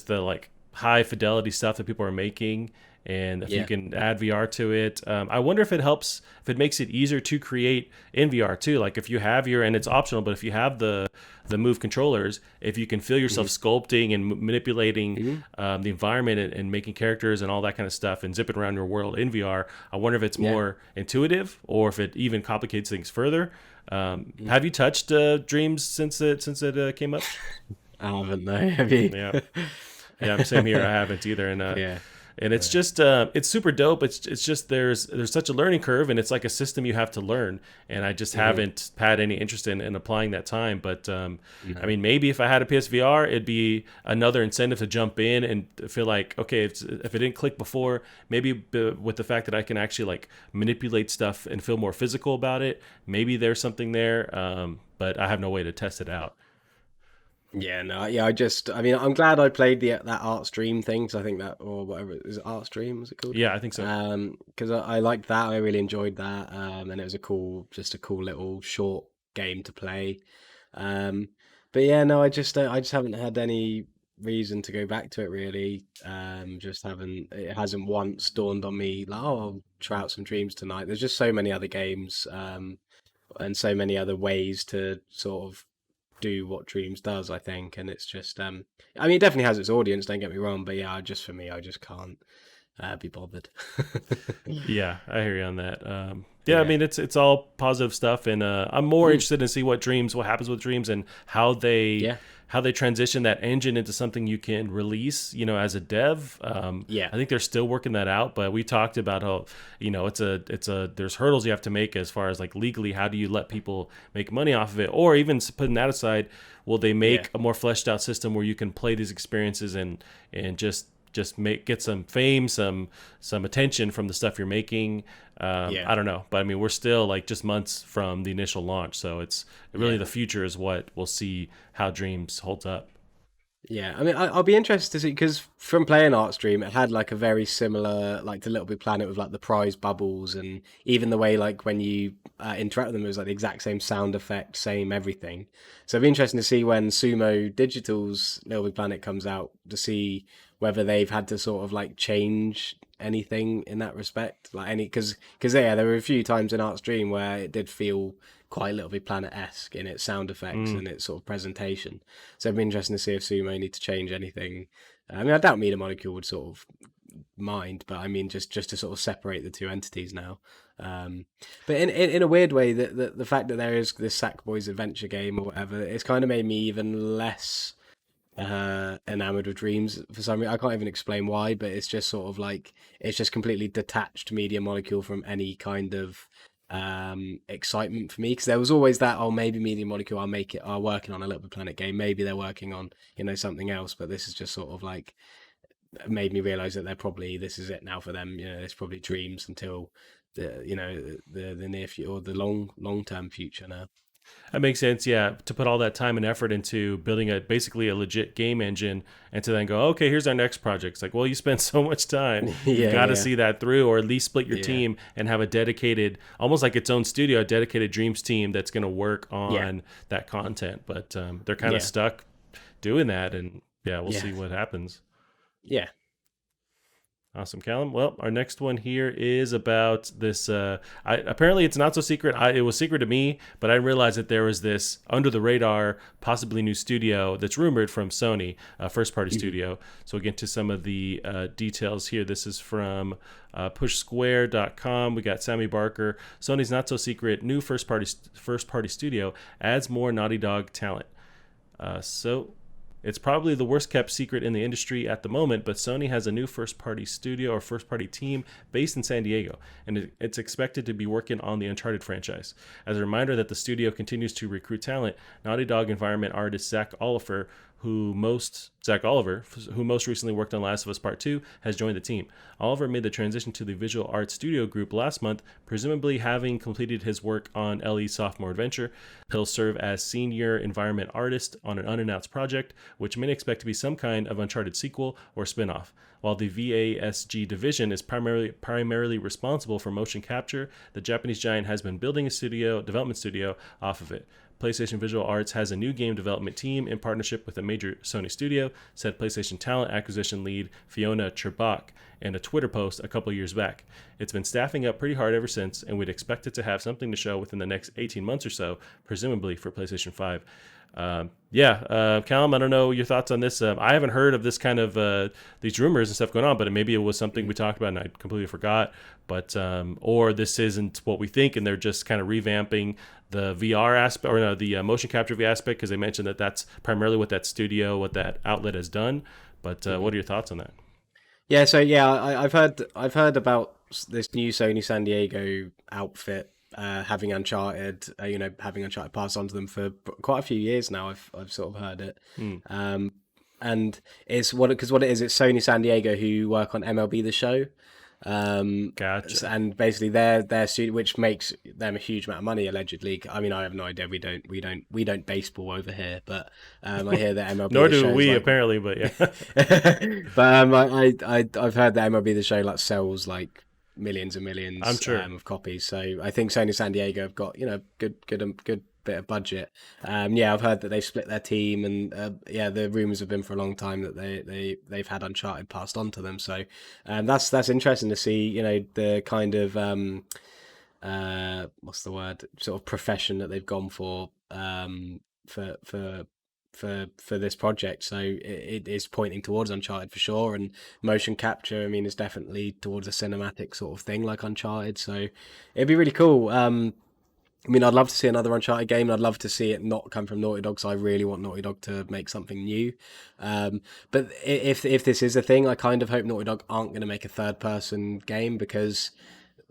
like high fidelity stuff that people are making, and if you Yeah. can add VR to it, I wonder if it makes it easier to create in VR too. Like if you have and it's optional, but if you have the Move controllers, if you can feel yourself sculpting and manipulating Hmm. the environment and making characters and all that kind of stuff and zipping around your world in VR, I wonder if it's Yeah. more intuitive or if it even complicates things further. Mm. Have you touched Dreams since it came up? I haven't though. Have you? Yeah, yeah, same here. I haven't either, Yeah. and it's just it's super dope. It's just there's such a learning curve, and it's like a system you have to learn. And I just Hmm. haven't had any interest in applying that time. But I No. mean, maybe if I had a PSVR, it'd be another incentive to jump in and feel like, okay, if it didn't click before, maybe with the fact that I can actually like manipulate stuff and feel more physical about it, maybe there's something there. But I have no way to test it out. Yeah, no, yeah. I mean, I'm glad I played that Art Stream thing. 'Cause I think that, or whatever, is it Art Stream? Was it called? Yeah, I think so. Because I liked that. I really enjoyed that. And it was just a cool little short game to play. Um, but yeah, no, I just haven't had any reason to go back to it really. Just haven't. It hasn't once dawned on me like, oh, I'll try out some Dreams tonight. There's just so many other games. And so many other ways to sort of do what Dreams does, I think, and it's just I mean, it definitely has its audience, don't get me wrong, but yeah, just for me, I just can't be bothered. Yeah, I hear you on that. Yeah, I Yeah. mean it's all positive stuff, and I'm more interested to see what happens with Dreams, and Yeah. how they transition that engine into something you can release, as a dev. Yeah. I think they're still working that out, but we talked about how there's hurdles you have to make as far as like legally, how do you let people make money off of it, or even putting that aside, will they Yeah. make a more fleshed out system where you can play these experiences and just just get some fame, some attention from the stuff you're making. Yeah, I don't know, but I mean, we're still like just months from the initial launch, so it's really yeah. the future is what we'll see how Dreams holds up. Yeah, I mean, I'll be interested to see because from playing Art Stream, it had like a very similar, like the Little Big Planet with like the prize bubbles, and even the way like when you interact with them, it was like the exact same sound effect, same everything. So it'll be interesting to see when Sumo Digital's Little Big Planet comes out to see whether they've had to sort of like change anything in that respect, like any because yeah, there were a few times in Art Stream where it did feel quite Little Big Planet esque in its sound effects Mm. and its sort of presentation. So it'd be interesting to see if Sumo need to change anything. I mean, I doubt Media Molecule would sort of mind, but I mean, just to sort of separate the two entities now. But in a weird way, the fact that there is this Sackboy's adventure game or whatever, it's kind of made me even less enamored with Dreams for some reason. I can't even explain why, but it's just sort of like it's just completely detached Media Molecule from any kind of excitement for me because there was always that, oh, maybe Media Molecule are working on a Little Big Planet game, maybe they're working on something else, but this is just sort of like made me realize that they're probably this is it now for them. It's probably Dreams until the near future or the long term future now. That makes sense, yeah. To put all that time and effort into building basically a legit game engine, and to then go, okay, here's our next project. It's like, well, you spent so much time, you've Yeah, got to yeah, see that through, or at least split your yeah, team and have a dedicated, almost like its own studio, a dedicated Dreams team that's going to work yeah, on that content. But they're kind of yeah, stuck doing that, and yeah, we'll yeah, see what happens. yeah. Awesome, Callum. Well, our next one here is about this. Apparently, it's not so secret. It was secret to me, but I realized that there was this under the radar, possibly new studio that's rumored from Sony, a first party Mhm. studio. So we'll get to some of the details here. This is from pushsquare.com. We got Sammy Barker. Sony's not so secret new first party studio adds more Naughty Dog talent. So it's probably the worst kept secret in the industry at the moment, but Sony has a new first party studio or first party team based in San Diego, and it's expected to be working on the Uncharted franchise. As a reminder that the studio continues to recruit talent, Naughty Dog environment artist Zach Oliver, who most recently worked on Last of Us Part 2, has joined the team. Oliver made the transition to the Visual Arts Studio Group last month, presumably having completed his work on LE's sophomore adventure. He'll serve as senior environment artist on an unannounced project, which many expect to be some kind of Uncharted sequel or spin-off. While the VASG division is primarily responsible for motion capture, the Japanese giant has been building a development studio off of it. PlayStation Visual Arts has a new game development team in partnership with a major Sony studio, said PlayStation talent acquisition lead Fiona Cherbach in a Twitter post a couple years back. It's been staffing up pretty hard ever since, and we'd expect it to have something to show within the next 18 months or so, presumably for PlayStation 5. Callum, I don't know your thoughts on this. I haven't heard of this kind of these rumors and stuff going on, but maybe it was something we talked about and I completely forgot. But or this isn't what we think, and they're just kind of revamping the VR aspect or no, the motion capture V aspect because they mentioned that that's primarily what that outlet has done. But what are your thoughts on that? Yeah, so yeah, I've heard about this new Sony San Diego outfit having Uncharted, having Uncharted passed on to them for quite a few years now. I've sort of heard it, Hmm. um, and it's what it is. It's Sony San Diego who work on MLB The Show, Gotcha. and basically their studio, which makes them a huge amount of money allegedly. I mean, I have no idea. We don't baseball over here, but I hear that MLB Nor The do Show is we like apparently, but yeah. but I've heard that MLB The Show like sells like millions and I'm millions sure. of copies. So I think Sony San Diego have got good bit of budget. Yeah, I've heard that they've split their team, and yeah, the rumors have been for a long time that they've had Uncharted passed on to them. So that's interesting to see. The kind of what's the word, sort of profession that they've gone for for for for this project. So it is pointing towards Uncharted for sure, and motion capture, I mean, is definitely towards a cinematic sort of thing like Uncharted. So it'd be really cool. I mean, I'd love to see another Uncharted game, and I'd love to see it not come from Naughty Dog. So I really want Naughty Dog to make something new. But if this is a thing, I kind of hope Naughty Dog aren't going to make a third person game because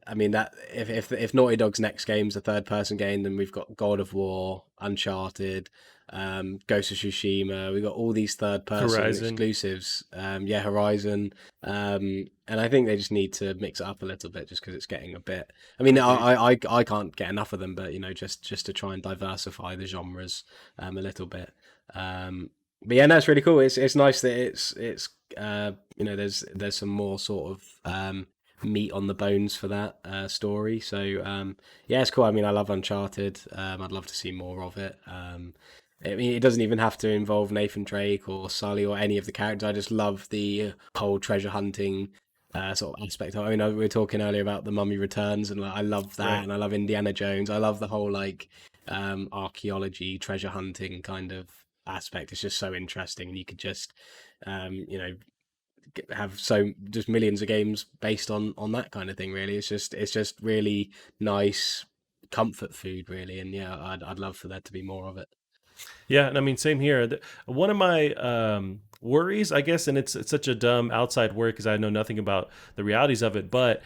I mean that if Naughty Dog's next game's a third person game, then we've got God of War, Uncharted, Ghost of Tsushima. We've got all these third person Horizon. exclusives. Yeah, Horizon. And I think they just need to mix it up a little bit, just because it's getting a bit. I mean, Agreed. I can't get enough of them, but just to try and diversify the genres a little bit. But yeah, no, it's really cool. It's nice that it's there's some more sort of meat on the bones for that story. So yeah, it's cool. I mean, I love Uncharted. I'd love to see more of it. I mean, it doesn't even have to involve Nathan Drake or Sully or any of the characters. I just love the whole treasure hunting sort of aspect. I mean, we were talking earlier about the Mummy Returns, and like, I love that, Right. and I love Indiana Jones. I love the whole like archaeology, treasure hunting kind of aspect. It's just so interesting, and you could just have so just millions of games based on that kind of thing. Really, it's just really nice comfort food, really. And yeah, I'd love for there to be more of it. Yeah, and I mean, same here. One of my worries, I guess, and it's such a dumb outside word because I know nothing about the realities of it, but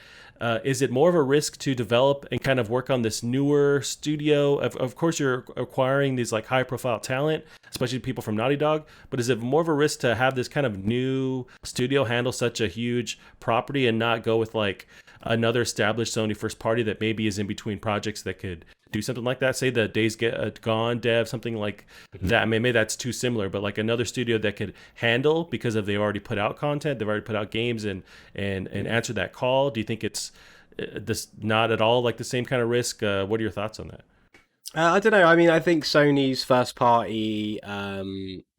is it more of a risk to develop and kind of work on this newer studio? Of course, you're acquiring these like high profile talent, especially people from Naughty Dog, but is it more of a risk to have this kind of new studio handle such a huge property and not go with like another established Sony first party that maybe is in between projects that could do something like that? Say the Days Gone dev, something like Mhm. that. I mean, maybe that's too similar, but like another studio that could handle because of they already put out content, they've already put out games and Yeah. answer that call. Do you think it's this not at all like the same kind of risk? What are your thoughts on that? I don't know. I mean, I think Sony's first party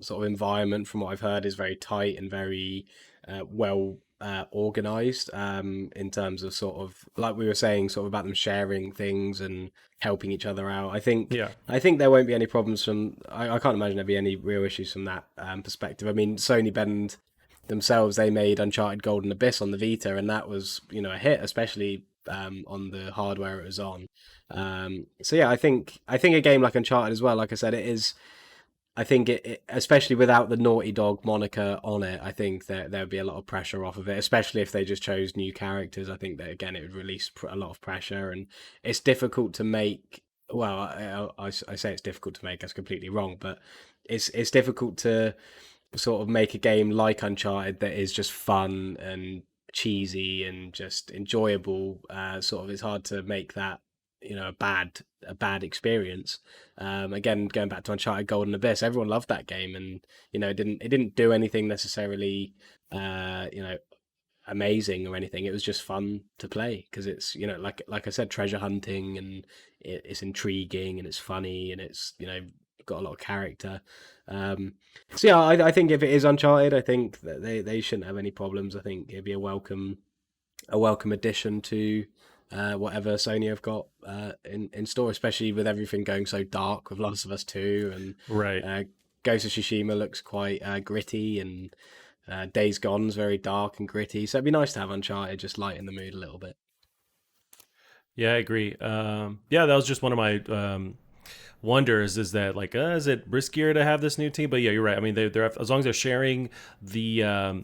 sort of environment, from what I've heard, is very tight and very well organized in terms of sort of like we were saying, sort of about them sharing things and helping each other out. Yeah, I think there won't be any problems from. I can't imagine there'll be any real issues from that perspective. I mean, Sony Bend themselves, they made Uncharted Golden Abyss on the Vita, and that was a hit, especially on the hardware it was on. So yeah, I think a game like Uncharted as well. Like I said, it is. I think especially without the Naughty Dog moniker on it, I think that there would be a lot of pressure off of it, especially if they just chose new characters. I think that again, it would release a lot of pressure, and it's difficult to make. Well, I say it's difficult to make. That's completely wrong, but it's difficult to sort of make a game like Uncharted that is just fun and cheesy and just enjoyable. Sort of, it's hard to make that a bad experience. Again, going back to Uncharted Golden Abyss, everyone loved that game, and it didn't do anything necessarily, uh, you know, amazing or anything. It was just fun to play because it's like I said, treasure hunting, and it's intriguing and it's funny and it's got a lot of character. Um, so yeah, I think if it is Uncharted, I think that they shouldn't have any problems. I think it'd be a welcome addition to whatever Sony have got in store, especially with everything going so dark with Last of Us 2 and right. Ghost of Tsushima looks quite gritty, and Days Gone's very dark and gritty. So it'd be nice to have Uncharted just lighten the mood a little bit. Yeah, I agree. Yeah, that was just one of my wonders. Is that like, is it riskier to have this new team? But yeah, you're right. I mean, they're as long as they're sharing the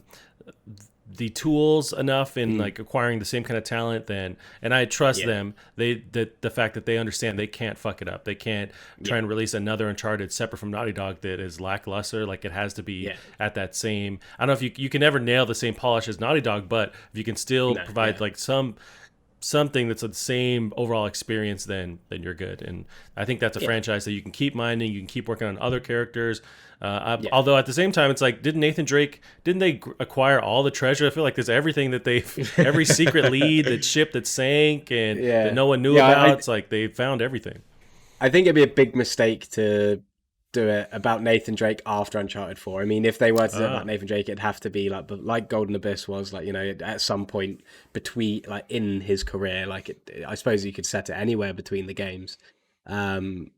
the tools enough in Mm, like acquiring the same kind of talent, then and I trust yeah, them. The fact that they understand they can't fuck it up. They can't try yeah, and release another Uncharted separate from Naughty Dog that is lackluster. Like it has to be yeah. at that same. I don't know if you can never nail the same polish as Naughty Dog, but if you can still No, provide yeah, like something that's the same overall experience, then you're good. And I think that's a yeah, franchise that you can keep mining, you can keep working on other characters. yeah, Although at the same time, it's like, didn't they acquire all the treasure? I feel like there's everything that they, every secret lead, that ship that sank and that yeah, no one knew yeah. about. It's like they found everything. I think it'd be a big mistake to do it about Nathan Drake after Uncharted 4. I mean, if they were to do it about Ah, Nathan Drake, it'd have to be like Golden Abyss was, like, at some point between, like, in his career. Like, I suppose you could set it anywhere between the games. Um,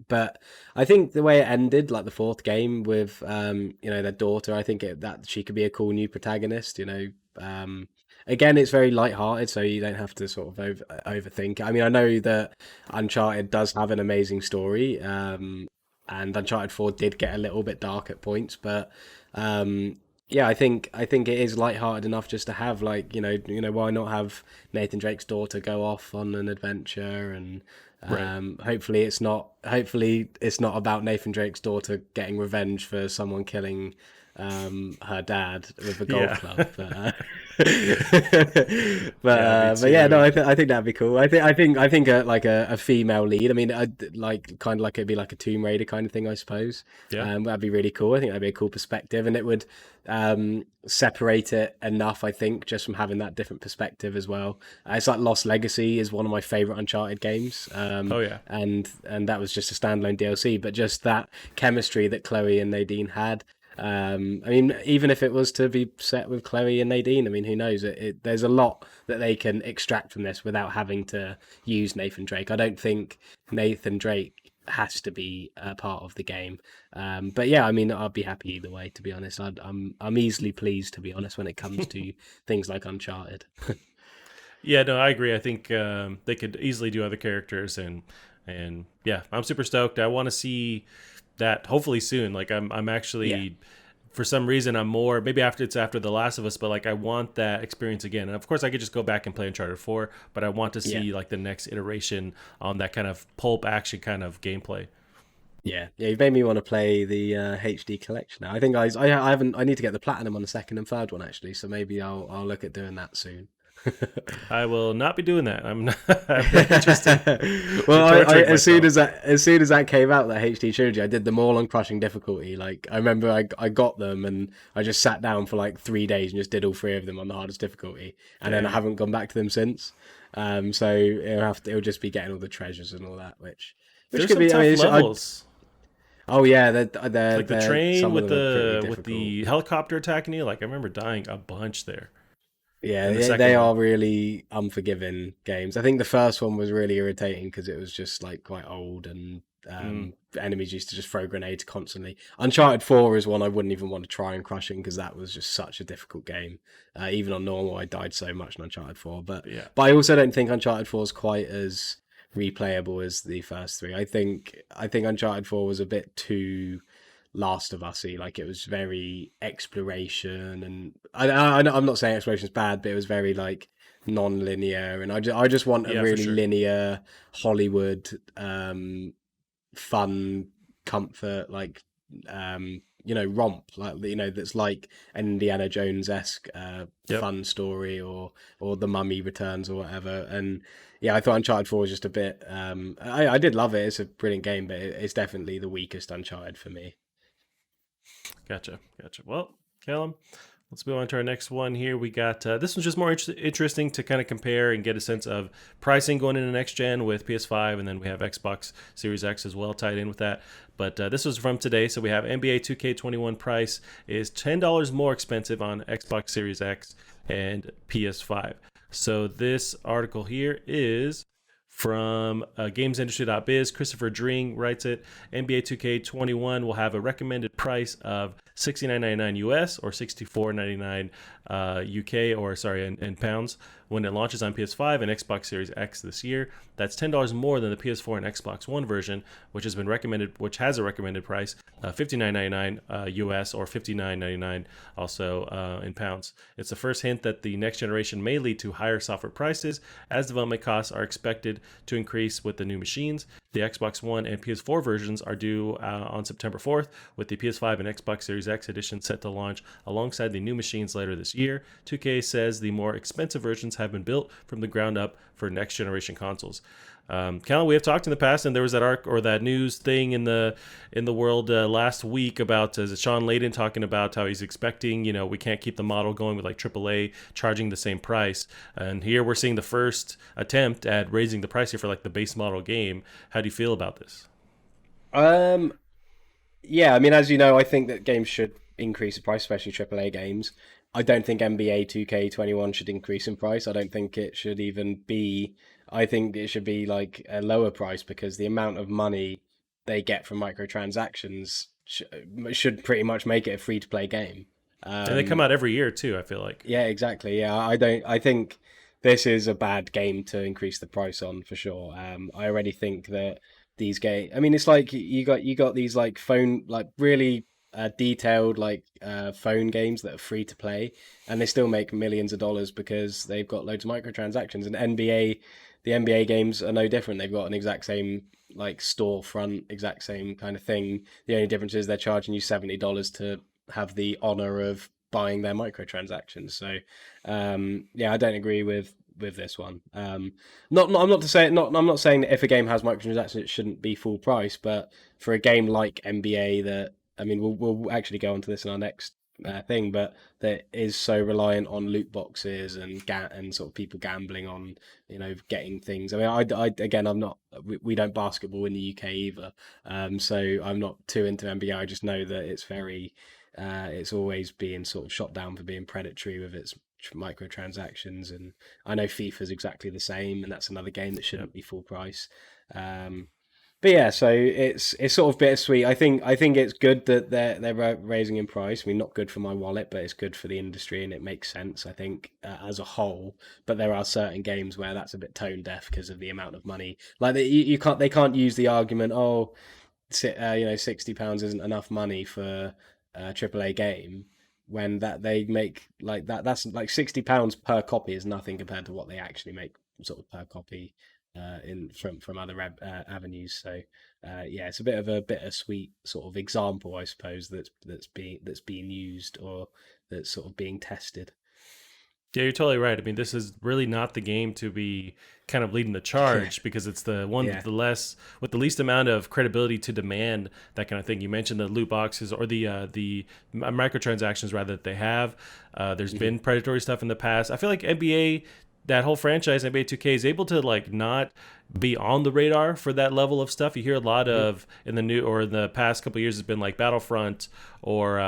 but I think the way it ended, like the fourth game with, their daughter, I think that she could be a cool new protagonist. Again, it's very light-hearted, so you don't have to sort of overthink. I mean, I know that Uncharted does have an amazing story, and Uncharted 4 did get a little bit dark at points, but Yeah, I think it is lighthearted enough just to have like why not have Nathan Drake's daughter go off on an adventure and Right. hopefully it's not about Nathan Drake's daughter getting revenge for someone killing her dad with a golf Yeah. club, but Yeah, me but yeah, no, too. I think that'd be cool. I think like a female lead. I mean, like kind of like it'd be like a Tomb Raider kind of thing, I suppose. Yeah. That'd be really cool. I think that'd be a cool perspective, and it would separate it enough. I think just from having that different perspective as well. It's like Lost Legacy is one of my favorite Uncharted games, Oh yeah. and that was just a standalone DLC, but just that chemistry that Chloe and Nadine had. I mean, even if it was to be set with Chloe and Nadine, I mean, who knows? There's a lot that they can extract from this without having to use Nathan Drake. I don't think Nathan Drake has to be a part of the game. But yeah, I mean, I'd be happy either way. To be honest, I'm easily pleased. To be honest, when it comes to things like Uncharted. Yeah, no, I agree. I think they could easily do other characters, and yeah, I'm super stoked. I want to see that hopefully soon. Like I'm Yeah, actually for some reason I'm more maybe after it's after The Last of Us, but like I want that experience again. And of course I could just go back and play Uncharted 4, but I want to yeah. see like the next iteration on that kind of pulp action kind of gameplay. Yeah. You've made me want to play the HD collection now. I think I haven't. I need to get the platinum on the second and third one actually. So maybe I'll look at doing that soon. I will not be doing that. I'm not, I'm not interested. Well, You're I torturing as soon myself. as that came out, that HD trilogy, I did them all on crushing difficulty. Like I remember, I got them and I just sat down for like 3 days and just did all three of them on the hardest difficulty, and then I Dang. haven't gone back to them since. So it'll just be getting all the treasures and all that, which There's could some be. I mean, tough levels. oh yeah, they're Like the they're train some of with them are pretty difficult. the helicopter attacking you. Like I remember dying a bunch there Yeah, in the they second one. are really unforgiving games. I think the first one was really irritating because it was just like quite old and Mm, enemies used to just throw grenades constantly. Uncharted 4 is one I wouldn't even want to try and crushing because that was just such a difficult game. Even on normal, I died so much in Uncharted 4. But yeah. but I also don't think Uncharted 4 is quite as replayable as the first three. I think Uncharted 4 was a bit too Last of Us-y. Like it was very exploration, and I'm not saying exploration is bad, but it was very like non-linear, and I just want a Yeah, for really sure. linear Hollywood fun comfort romp like that's like an Indiana Jones esque Yep. fun story or The Mummy Returns or whatever. And yeah, I thought Uncharted 4 was just a bit I did love it. It's a brilliant game, but it's definitely the weakest Uncharted for me. Gotcha. Gotcha. Well, Callum, let's move on to our next one here. We got this one's just more interesting to kind of compare and get a sense of pricing going into next gen with PS5, and then we have Xbox Series X as well tied in with that. But this was from today, so we have NBA 2K21 price is $10 more expensive on Xbox Series X and PS5. So this article here is from GamesIndustry.biz. Christopher Dring writes it. NBA 2K21 will have a recommended price of $69.99 US or $64.99 UK, or sorry, in pounds when it launches on PS5 and Xbox Series X this year. That's $10 more than the PS4 and Xbox One version, which has a recommended price $59.99 US or $59.99 also in pounds. It's the first hint that the next generation may lead to higher software prices as development costs are expected to increase with the new machines. The Xbox One and PS4 versions are due on September 4th, with the PS5 and Xbox Series X edition set to launch alongside the new machines later this year. 2K says the more expensive versions have been built from the ground up for next generation consoles. Callum, we have talked in the past, and there was that arc or that news thing in the world last week about Sean Layden talking about how he's expecting, we can't keep the model going with like AAA charging the same price, and here we're seeing the first attempt at raising the price here for like the base model game. How do you feel about this? Um, Yeah, I mean, as you know, I think that games should increase in price, especially AAA games. I don't think NBA 2K21 should increase in price. I don't think it should even be. I think it should be like a lower price because the amount of money they get from microtransactions should pretty much make it a free to play game. And they come Um, out every year too, I feel like. yeah, exactly. Yeah, I don't. I think this is a bad game to increase the price on for sure. I already think that these games. I mean, it's like you got these like phone like really. detailed like phone games that are free to play, and they still make millions of dollars because they've got loads of microtransactions. And the NBA games are no different. They've got an exact same like storefront, exact same kind of thing. The only difference is they're charging you $70 to have the honor of buying their microtransactions. So yeah, I don't agree with this one. I'm not to say not. I'm not saying that if a game has microtransactions, it shouldn't be full price. But for a game like NBA, that I mean, we'll actually go onto this in our next thing, but that is so reliant on loot boxes and sort of people gambling on getting things. I mean, I again, I'm not. We don't basketball in the UK either, so I'm not too into NBA. I just know that it's very it's always being sort of shot down for being predatory with its microtransactions, and I know FIFA's exactly the same, and that's another game that Yep. shouldn't be full price. Um, but yeah, so it's sort of bittersweet. I think it's good that they're raising in price. I mean, not good for my wallet, but it's good for the industry, and it makes sense. I think as a whole. But there are certain games where that's a bit tone deaf because of the amount of money. Like you can't they can't use the argument, oh, £60 isn't enough money for a AAA game when that they make like that's like £60 per copy is nothing compared to what they actually make sort of per copy in from other avenues. So yeah, it's a bit of a bittersweet sort of example, I suppose, that's being used or that's sort of being tested. Yeah, you're totally right. I mean, this is really not the game to be kind of leading the Yeah, charge because it's the one with yeah, the least amount of credibility to demand that kind of thing. You mentioned the loot boxes or the microtransactions rather that they have. There's hmm been predatory stuff in the past. I feel like NBA, that whole franchise NBA 2K is able to like not be on the radar for that level of stuff. You hear a lot hmm of in the new or in the past couple of years has been like Battlefront or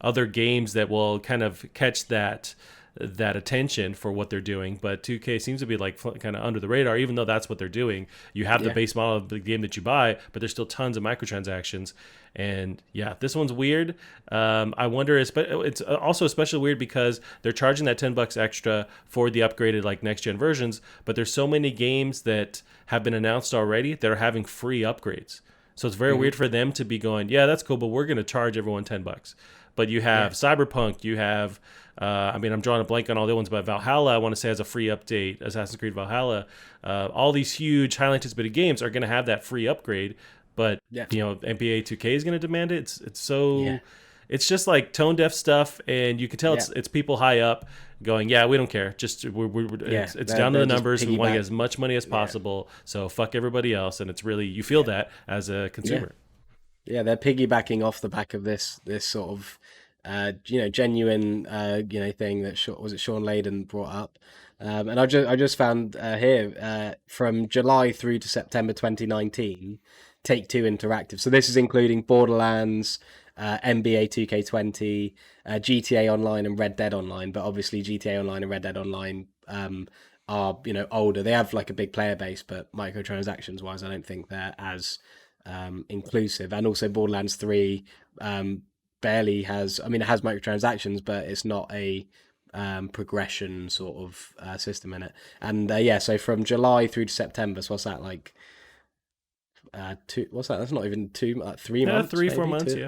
other games that will kind of catch that attention for what they're doing. But 2K seems to be like kind of under the radar, even though that's what they're doing. You have the yeah, base model of the game that you buy, but there's still tons of microtransactions. And yeah, this one's weird. I wonder, it's also especially weird because they're charging that $10 extra for the upgraded like next gen versions, but there's so many games that have been announced already that are having free upgrades. So it's very hmm weird for them to be going, yeah, that's cool, but we're going to charge everyone $10. But you yeah, have Cyberpunk, you have, I mean, I'm drawing a blank on all the ones, but Valhalla, I want to say has a free update. Assassin's Creed Valhalla, all these huge, highly anticipated games are going to have that free upgrade. But yeah, NBA 2K is going to demand it. It's yeah, so, it's just like tone deaf stuff, and you can tell yeah, it's people high up going, yeah, we don't care. Just yeah. it's They're down to they're the just numbers. We want to get piggyback. as much money as Yeah, possible. So fuck everybody else, and it's really you feel yeah, that as a yeah. consumer. Yeah, they're piggybacking off the back of this sort of genuine thing that was it Sean Layden brought up, and I just found here from July through to September 2019, Take Two Interactive. So this is including Borderlands, NBA 2K20, GTA Online, and Red Dead Online. But obviously GTA Online and Red Dead Online are older. They have like a big player base, but microtransactions wise, I don't think they're as inclusive. And also Borderlands 3 barely has, I mean, it has microtransactions, but it's not a progression sort of system in it. And yeah, so from July through to September, so what's that like? What's that? That's not even 3 months, Yeah, 4 maybe months. two.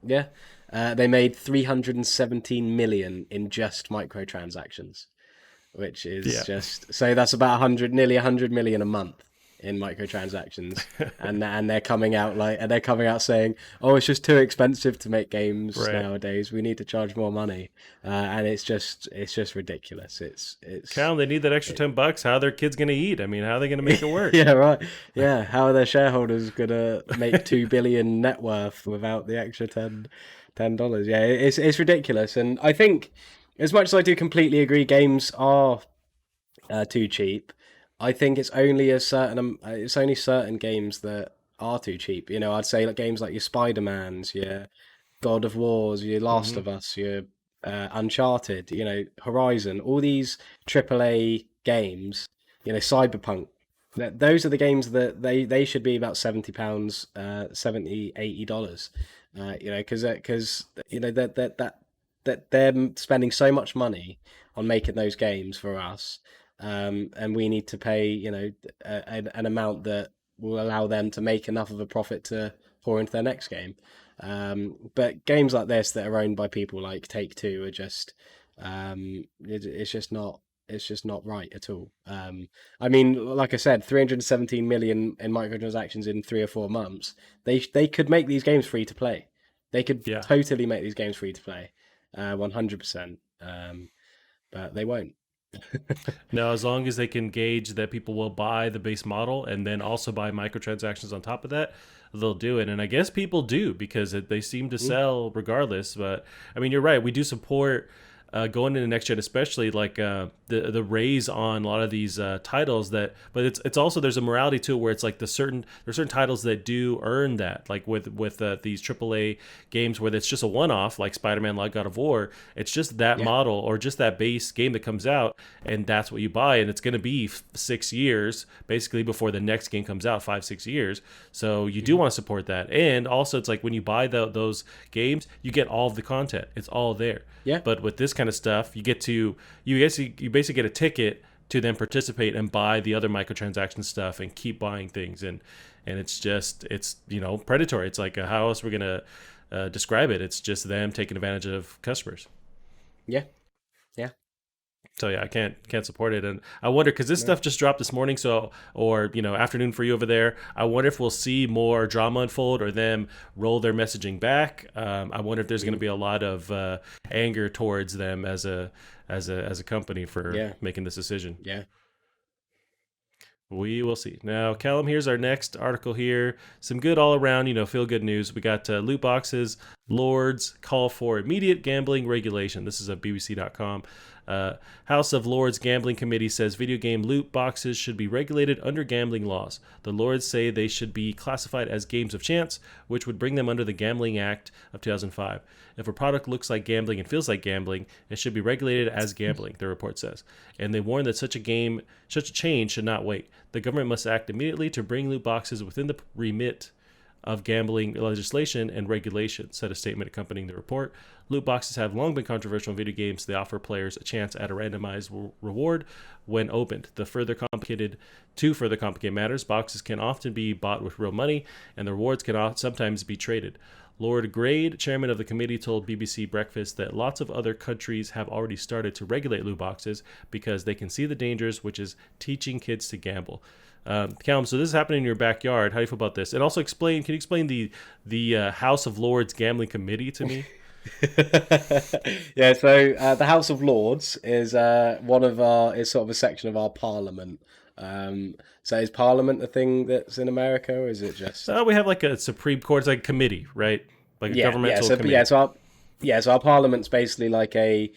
Yeah, Yeah, they made 317 million in just microtransactions, which is yeah. just so that's about 100, nearly 100 million a month in microtransactions, and they're coming out saying, "Oh, it's just too expensive to make games Right. nowadays. We need to charge more money," and it's just ridiculous. Cal, they need that extra It, $10. How are their kids gonna eat? I mean, how are they gonna make it work? yeah, right. Yeah, how are their shareholders gonna make 2 billion net worth without the extra $10? Yeah, it's ridiculous, and I think as much as I do completely agree, games are too cheap. I think it's only certain games that are too cheap. I'd say like games like your Spider Mans, your God of Wars, your Last Hmm. of Us, your Uncharted, Horizon, all these AAA games, Cyberpunk. Those are the games that they should be about £70, 70, $80. Because that they're spending so much money on making those games for us, and we need to pay an amount that will allow them to make enough of a profit to pour into their next game. But games like this that are owned by people like Take Two are just, it's just not. It's just not right at all. I mean, like I said, 317 million in microtransactions in 3 or 4 months. They could make these games free to play. They could Yeah. totally make these games free to play, 100%. But they won't. No, as long as they can gauge that people will buy the base model and then also buy microtransactions on top of that, they'll do it. And I guess people do because they seem to Mm, sell regardless. But I mean, you're right. We do support going into next gen, especially like the raise on a lot of these titles that. But it's also there's a morality to it where it's like there's certain titles that do earn that, like with these AAA games where it's just a one off, like Spider-Man, like God of War. It's just that yeah. model or just that base game that comes out, and that's what you buy, and it's going to be 6 years basically before the next game comes out, 5 6 years. So you do Mhm. want to support that, and also it's like when you buy those games, you get all of the content. It's all there. Yeah. But with this kind of stuff, you basically get a ticket to then participate and buy the other microtransaction stuff and keep buying things, and it's predatory. It's like how else we're gonna describe it? It's just them taking advantage of customers. Yeah. Yeah. So yeah, I can't support it, and I wonder because this No. stuff just dropped this morning, so or afternoon for you over there. I wonder if we'll see more drama unfold or them roll their messaging back. I wonder if there's going to Mm, be a lot of anger towards them as a company for yeah. making this decision. Yeah. We will see. Now, Callum, here's our next article here. Some good all around, feel good news. We got loot boxes. Lords call for immediate gambling regulation. This is a BBC.com. House of Lords Gambling Committee says video game loot boxes should be regulated under gambling laws. The Lords say they should be classified as games of chance, which would bring them under the Gambling Act of 2005. If a product looks like gambling and feels like gambling, it should be regulated as gambling, the report says. And they warn that such a change should not wait. The government must act immediately to bring loot boxes within the remit of gambling legislation and regulation, said a statement accompanying the report. Loot boxes have long been controversial in video games. They offer players a chance at a randomized reward when opened. To further complicate matters, boxes can often be bought with real money, and the rewards can sometimes be traded. Lord Grade, chairman of the committee, told BBC Breakfast that lots of other countries have already started to regulate loot boxes because they can see the dangers, which is teaching kids to gamble. Callum, so this is happening in your backyard. How do you feel about this? And also can you explain the House of Lords Gambling Committee to me? Yeah, so the House of Lords is is sort of a section of our Parliament. So is Parliament a thing that's in America, or is it just? We have like a Supreme Court, it's like a committee, right? Like a Yeah, yeah. governmental So but yeah, committee. so our Parliament's basically like a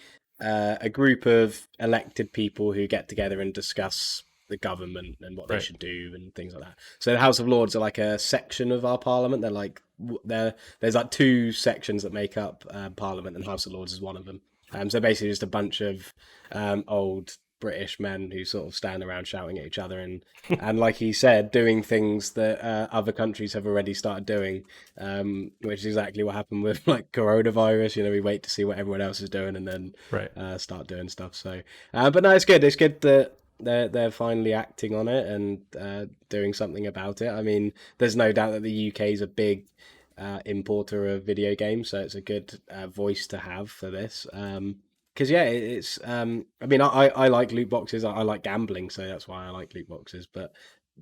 group of elected people who get together and discuss the government and what they Right. should do and things like that. So the House of Lords are like a section of our Parliament. There's like two sections that make up Parliament, and House of Lords is one of them. So basically, just a bunch of old British men who sort of stand around shouting at each other and like he said, doing things that other countries have already started doing, which is exactly what happened with like coronavirus. We wait to see what everyone else is doing and then Right. start doing stuff. So, but no, it's good. It's good that they're finally acting on it and doing something about it. I mean, there's no doubt that the UK is a big importer of video games, so it's a good voice to have for this. Because yeah, it's I mean, I like loot boxes. I like gambling, so that's why I like loot boxes. But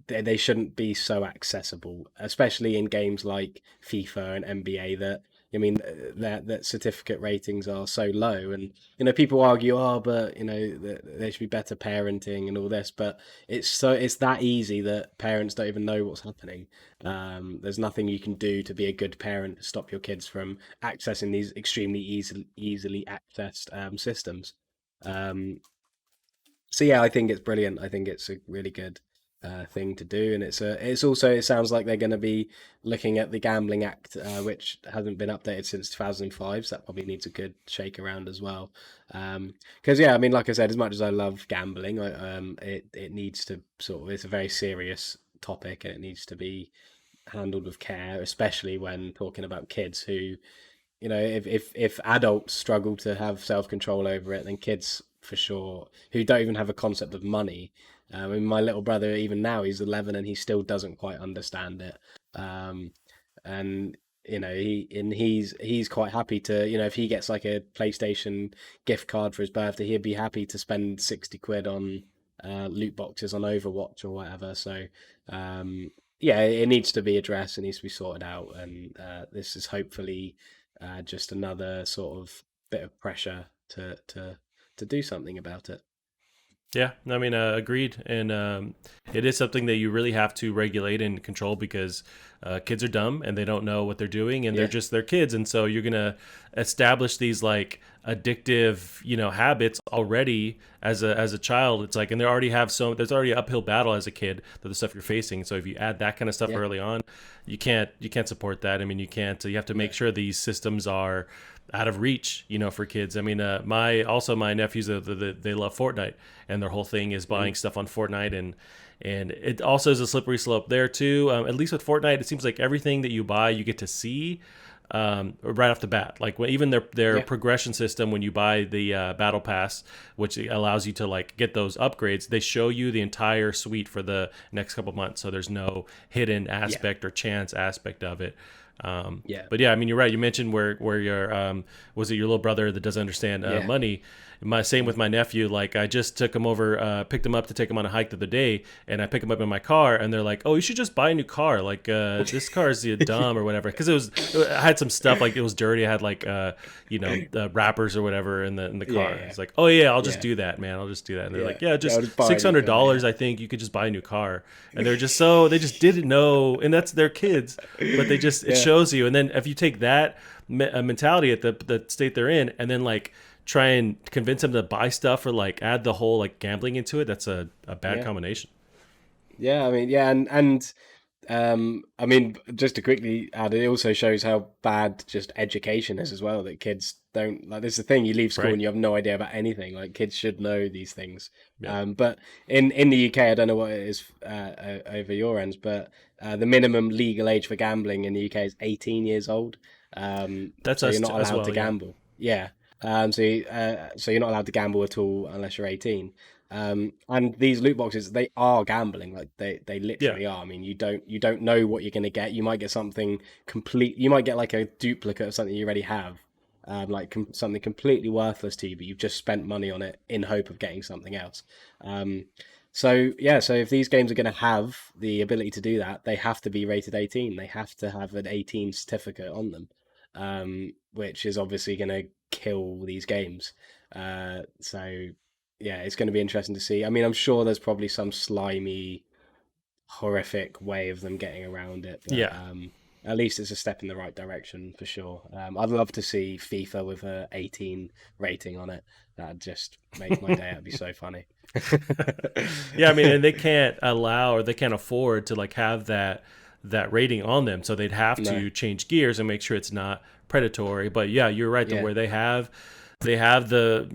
they shouldn't be so accessible, especially in games like FIFA and NBA. That I mean, that certificate ratings are so low, and people argue, oh, but there should be better parenting and all this, but it's that easy that parents don't even know what's happening. There's nothing you can do to be a good parent to stop your kids from accessing these extremely easily accessed systems. Um, so yeah, I think it's brilliant. I think it's a really good thing to do, and it sounds like they're going to be looking at the Gambling Act, which hasn't been updated since 2005. So that probably needs a good shake around as well. Because yeah, I mean, like I said, as much as I love gambling, it needs to it's a very serious topic, and it needs to be handled with care, especially when talking about kids who if adults struggle to have self control over it, then kids for sure who don't even have a concept of money. I mean, my little brother, even now, he's 11 and he still doesn't quite understand it. Um, and he's quite happy to, if he gets like a PlayStation gift card for his birthday, he'd be happy to spend 60 quid on loot boxes on Overwatch or whatever. So yeah, it needs to be addressed. It needs to be sorted out, and this is hopefully just another sort of bit of pressure to do something about it. Yeah, I mean, agreed. And it is something that you really have to regulate and control because kids are dumb and they don't know what they're doing and Yeah, they're kids. And so you're going to establish these like addictive, habits already as a child. It's like, and they already have there's already an uphill battle as a kid that the stuff you're facing. So if you add that kind of stuff yeah, early on, you can't support that. I mean, you have to make no, sure these systems are out of reach, for kids. I mean, my nephews, they love Fortnite, and their whole thing is mm, buying stuff on Fortnite, and it also is a slippery slope there too. At least with Fortnite, it seems like everything that you buy, you get to see right off the bat. Like even their yeah, progression system when you buy the battle pass, which allows you to like get those upgrades, they show you the entire suite for the next couple months. So there's no hidden yeah, aspect or chance aspect of it. yeah, But yeah, I mean, you're right. You mentioned where your was it your little brother that doesn't understand yeah, money. My same with mm, my nephew. Like I just took him over, picked him up to take him on a hike the other day, and I pick him up in my car, and they're like, "Oh, you should just buy a new car. Like this car is dumb or whatever." Because I had some stuff like it was dirty. I had like wrappers or whatever in the yeah, car. yeah, It's like, "Oh yeah, I'll just yeah, do that, man. I'll just do that." And they're yeah. like, "Yeah, Yeah, just I'll just buy a six new hundred car. dollars. Yeah, I think you could just buy a new car." And they just didn't know, and that's their kids, but it yeah, shows you. And then if you take that mentality at the state they're in, and then like try and convince them to buy stuff or like add the whole like gambling into it, that's a bad yeah, combination. yeah. I mean, yeah, and I mean, just to quickly add, it also shows how bad just education is as well. That kids don't like. This is the thing: you leave school Right. and you have no idea about anything. Like kids should know these things. Yep. But in the UK, I don't know what it is over your ends, but the minimum legal age for gambling in the UK is 18 years old. That's So you're us not as allowed to well. Yeah. gamble. Yeah. So you're not allowed to gamble at all unless you're 18. And these loot boxes, they are gambling. Like they Yeah. literally are. I mean, you don't know what you're going to get. You might get something complete. You might get like a duplicate of something you already have, like something completely worthless to you, but you've just spent money on it in hope of getting something else. Um, so yeah, so if these games are going to have the ability to do that, they have to be rated 18. They have to have an 18 certificate on them, which is obviously going to kill these games. So yeah, it's going to be interesting to see. I mean, I'm sure there's probably some slimy, horrific way of them getting around it, but Yeah. at least it's a step in the right direction for sure. I'd love to see FIFA with a 18 rating on it. That'd just make my day. That'd be so funny. Yeah, I mean, and they can't allow or they can't afford to like have that rating on them, so they'd have No, to change gears and make sure it's not predatory. But yeah, you're right. The yeah, where they have the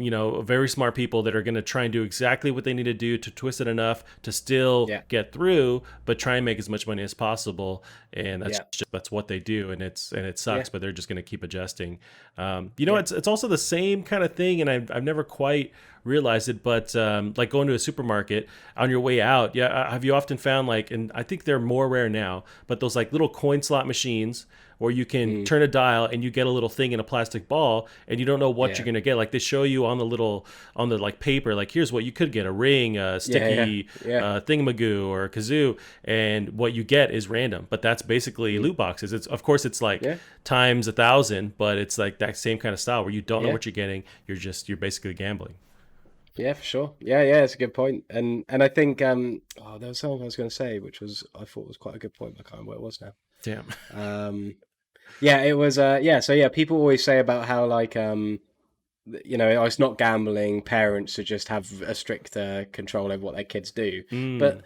very smart people that are going to try and do exactly what they need to do to twist it enough to still yeah, get through, but try and make as much money as possible. And yeah, that's what they do, and it yeah, sucks, but they're just going to keep adjusting. yeah, It's also the same kind of thing, and I've never quite realized it, but like going to a supermarket on your way out, yeah, have you often found like, and I think they're more rare now, but those like little coin slot machines where you can mm, turn a dial and you get a little thing in a plastic ball and you don't know what you're yeah, gonna get. Like they show you on the like paper, like here's what you could get: a ring, a yeah, yeah, sticky yeah, thingamagoo, or a kazoo, and what you get is random. But that's basically mm, loot boxes. It's of course it's like yeah, times 1,000, but it's like that same kind of style where you don't know yeah. what you're getting. You're basically gambling. Yeah, for sure. Yeah, yeah, it's a good point. And I think there was something I was going to say, which was I thought was quite a good point, but I can't remember what it was now. Damn. Um, yeah, it was yeah, so yeah, people always say about how like oh, it's not gambling, parents should just have a stricter control over what their kids do. Mm, But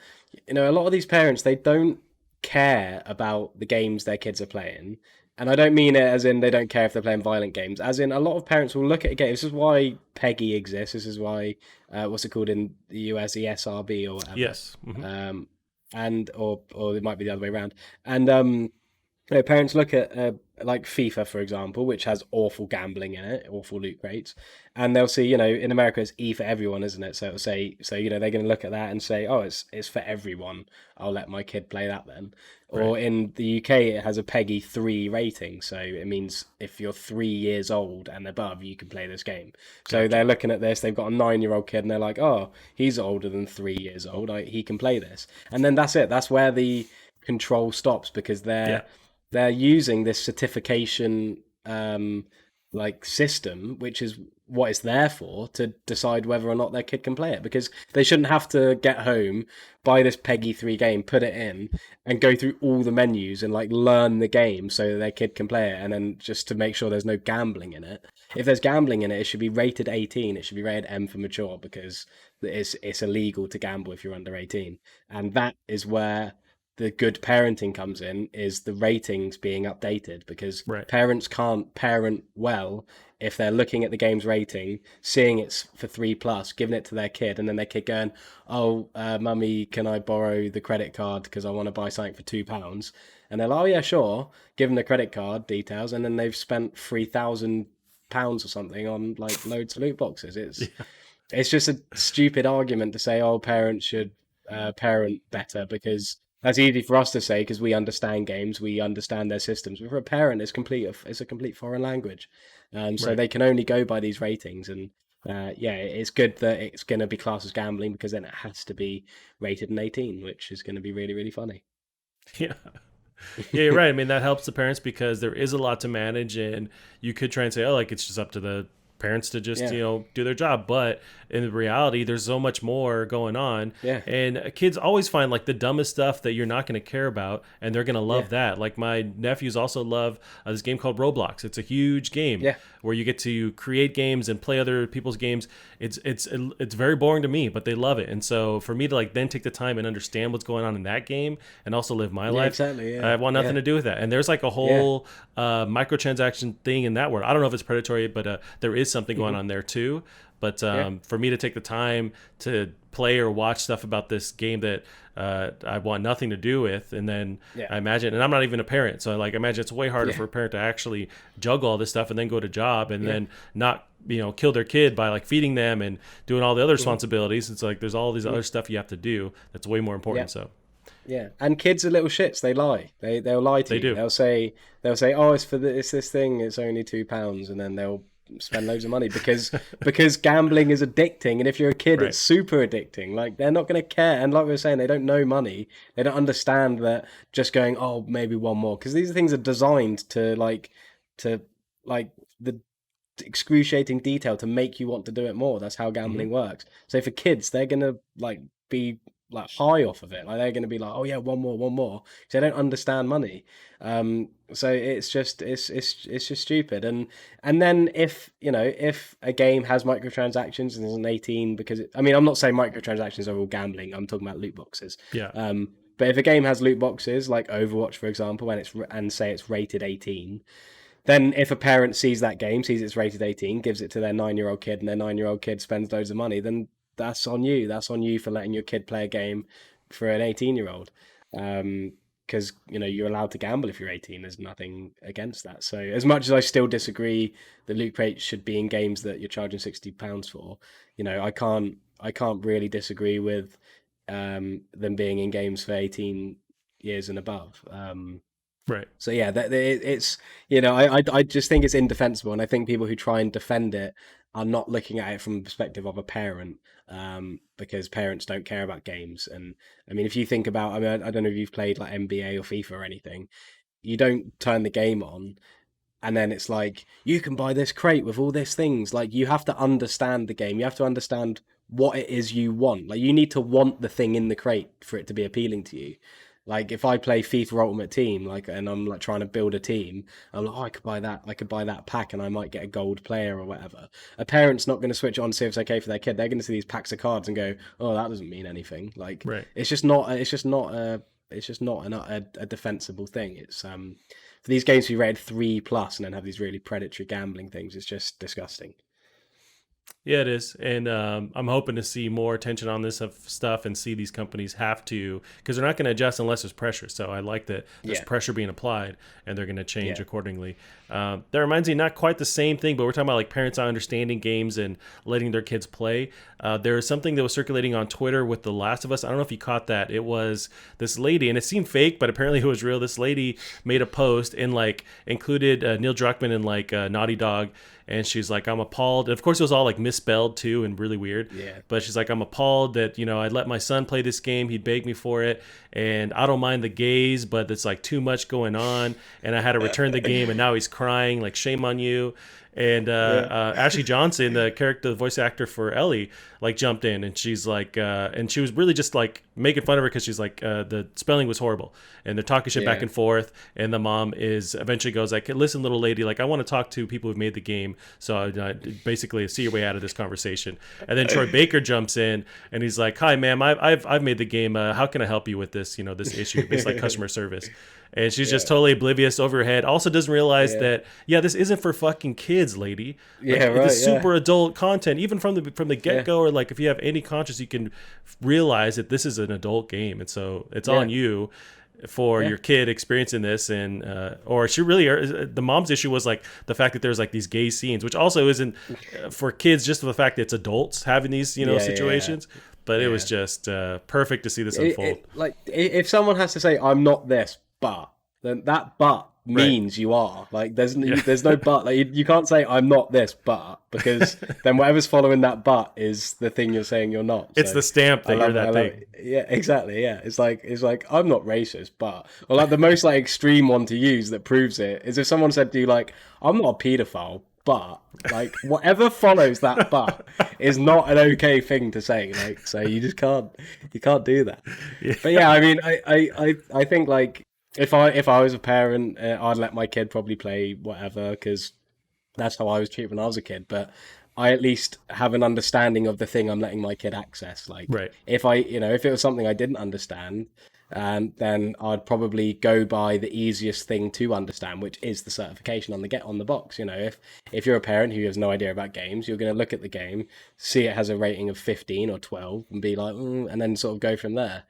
a lot of these parents, they don't care about the games their kids are playing. And I don't mean it as in they don't care if they're playing violent games. As in, a lot of parents will look at a game. This is why Peggy exists. This is why what's it called in the US, ESRB or whatever. yes. Hmm. And or it might be the other way around. And parents look at like FIFA, for example, which has awful gambling in it, awful loot crates, and they'll see, in America it's E for everyone, isn't it? So it'll say, so they're going to look at that and say, oh, it's for everyone. I'll let my kid play that then. Right. Or in the UK, it has a PEGI 3 rating, so it means if you're 3 years old and above, you can play this game. So they're Gotcha. looking at this, they've got a 9-year-old kid, and they're like, oh, he's older than 3 years old, he can play this. And then that's it. That's where the control stops, because Yeah. they're using this certification like system, which is what it's there for, to decide whether or not their kid can play it. Because they shouldn't have to get home, buy this PEGI 3 game, put it in, and go through all the menus and like learn the game so that their kid can play it, and then just to make sure there's no gambling in it. If there's gambling in it, it should be rated 18. It should be rated M for mature, because it's illegal to gamble if you're under 18. And that is where the good parenting comes in, is the ratings being updated, because Right. parents can't parent well if they're looking at the game's rating, seeing it's for 3+, giving it to their kid, and then their kid going, oh, mummy, can I borrow the credit card because I want to buy something for £2? And they're like, oh yeah, sure, give them the credit card details, and then they've spent £3,000 or something on like loads of loot boxes. It's just a stupid argument to say, oh, parents should parent better, because that's easy for us to say because we understand games, we understand their systems. But for a parent, it's a complete foreign language, so Right. they can only go by these ratings. And yeah, it's good that it's going to be classed as gambling, because then it has to be rated an 18, which is going to be really, really funny. Yeah. Yeah, you're right. I mean, that helps the parents because there is a lot to manage, and you could try and say, oh, like it's just up to the parents to just, Yeah, do their job. But in reality, there's so much more going on. yeah, And kids always find like the dumbest stuff that you're not going to care about, and they're going to yeah, love that. Like my nephews also love this game called Roblox. It's a huge game yeah. where you get to create games and play other people's games. It's very boring to me, but they love it. And so for me to like then take the time and understand what's going on in that game and also live my Yeah, life, exactly. I Yeah, want nothing yeah, to do with that. And there's like a yeah. whole microtransaction thing in that world. I don't know if it's predatory, but there is something going Hmm. on there too. But Yeah, for me to take the time to play or watch stuff about this game that I want nothing to do with, and then yeah, I imagine, and I'm not even a parent, so like I imagine it's way harder yeah, for a parent to actually juggle all this stuff and then go to job and yeah. then not kill their kid by like feeding them and doing all the other Hmm. responsibilities. It's like there's all these Hmm. other stuff you have to do that's way more Yeah. important. So Yeah, and kids are little shits. They lie. They'll lie to they you. do. They'll say, oh, it's this thing. It's only £2, and then they'll spend loads of money, because gambling is addicting. And if you're a kid, Right. it's super addicting. Like, they're not going to care. And like we were saying, they don't know money. They don't understand that just going, oh, maybe one more, because these things are designed to like the excruciating detail to make you want to do it more. That's how Hmm. gambling works. So for kids, they're gonna like be like high off of it. Like, they're gonna be like, oh yeah, one more, one more. So they don't understand money. So it's just stupid. And then if if a game has microtransactions and there's an 18, because I mean, I'm not saying microtransactions are all gambling. I'm talking about loot boxes. Yeah. But if a game has loot boxes like Overwatch, for example, and say it's rated 18, then if a parent sees that game, sees it's rated 18, gives it to their 9-year-old kid, and their 9-year-old kid spends loads of money, then that's on you. That's on you for letting your kid play a game for an 18-year-old. Because you're allowed to gamble if you're 18. There's nothing against that. So as much as I still disagree that loot crates should be in games that you're charging £60 for, I can't really disagree with them being in games for 18 years and above. Right. So yeah, it's I just think it's indefensible, and I think people who try and defend it are not looking at it from the perspective of a parent, because parents don't care about games. And I mean, if you think about, I mean, I don't know if you've played like NBA or FIFA or anything, you don't turn the game on and then it's like, you can buy this crate with all these things. Like, you have to understand the game. You have to understand what it is you want. Like, you need to want the thing in the crate for it to be appealing to you. Like, if I play FIFA Ultimate Team, like, and I'm like trying to build a team, I'm like, oh, I could buy that pack, and I might get a gold player or whatever. A parent's not going to switch it on to see if it's okay for their kid. They're going to see these packs of cards and go, oh, that doesn't mean anything. Like, Right. it's just not a defensible thing. It's for these games to be rated 3+ and then have these really predatory gambling things, it's just disgusting. Yeah, it is, and I'm hoping to see more attention on this of stuff and see these companies have to, because they're not going to adjust unless there's pressure. So I like that there's Yeah, pressure being applied, and they're going to change yeah, accordingly. That reminds me, not quite the same thing, but we're talking about like parents not understanding games and letting their kids play. There was something that was circulating on Twitter with The Last of Us. I don't know if you caught that. It was this lady, and it seemed fake, but apparently it was real. This lady made a post and like included Neil Druckmann and like Naughty Dog, and she's like, I'm appalled. And of course, it was all like misspelled too and really weird. yeah. But she's like, I'm appalled that, I let my son play this game. He'd beg me for it. And I don't mind the gays, but it's like too much going on. And I had to return the game, and now he's crying. Like, shame on you. And Yeah, Ashley Johnson, the character, the voice actor for Ellie, like jumped in, and she's like, and she was really just like making fun of her because she's like, the spelling was horrible, and they're talking shit back yeah. and forth, and the mom is eventually goes like, listen, little lady, like I want to talk to people who've made the game, so basically see your way out of this conversation. And then Troy Baker jumps in, and he's like, hi, ma'am, I've made the game. How can I help you with this? This issue, basically like customer service. And she's just Yeah, totally oblivious over her head. Also doesn't realize yeah, that, yeah, this isn't for fucking kids, lady. yeah. Like, Right. this Yeah, super adult content, even from the get yeah, go, or like if you have any conscience, you can realize that this is an adult game, and so it's yeah, on you for yeah, your kid experiencing this. And or she really, the mom's issue was like the fact that there's like these gay scenes, which also isn't for kids, just for the fact that it's adults having these yeah, yeah, situations. But it was yeah. just perfect to see this unfold. Like if someone has to say I'm not this, but then that but Right. means you are. Like Yeah. there's no but. Like you can't say I'm not this, but because then whatever's following that but is the thing you're saying you're not. It's So the stamp I that you're love it. I that love thing. it. Yeah, exactly. Yeah, it's like I'm not racist, but or like the most like extreme one to use that proves it is if someone said to you like I'm not a paedophile, but like whatever follows that but is not an okay thing to say. Like so you can't do that. Yeah. But yeah, I mean, I think like if I was a parent, I'd let my kid probably play whatever because that's how I was treated when I was a kid. But I at least have an understanding of the thing I'm letting my kid access. Like Right. if if it was something I didn't understand, then I'd probably go by the easiest thing to understand, which is the certification on the box. If you're a parent who has no idea about games, you're going to look at the game, see it has a rating of 15 or 12, and be like, and then sort of go from there.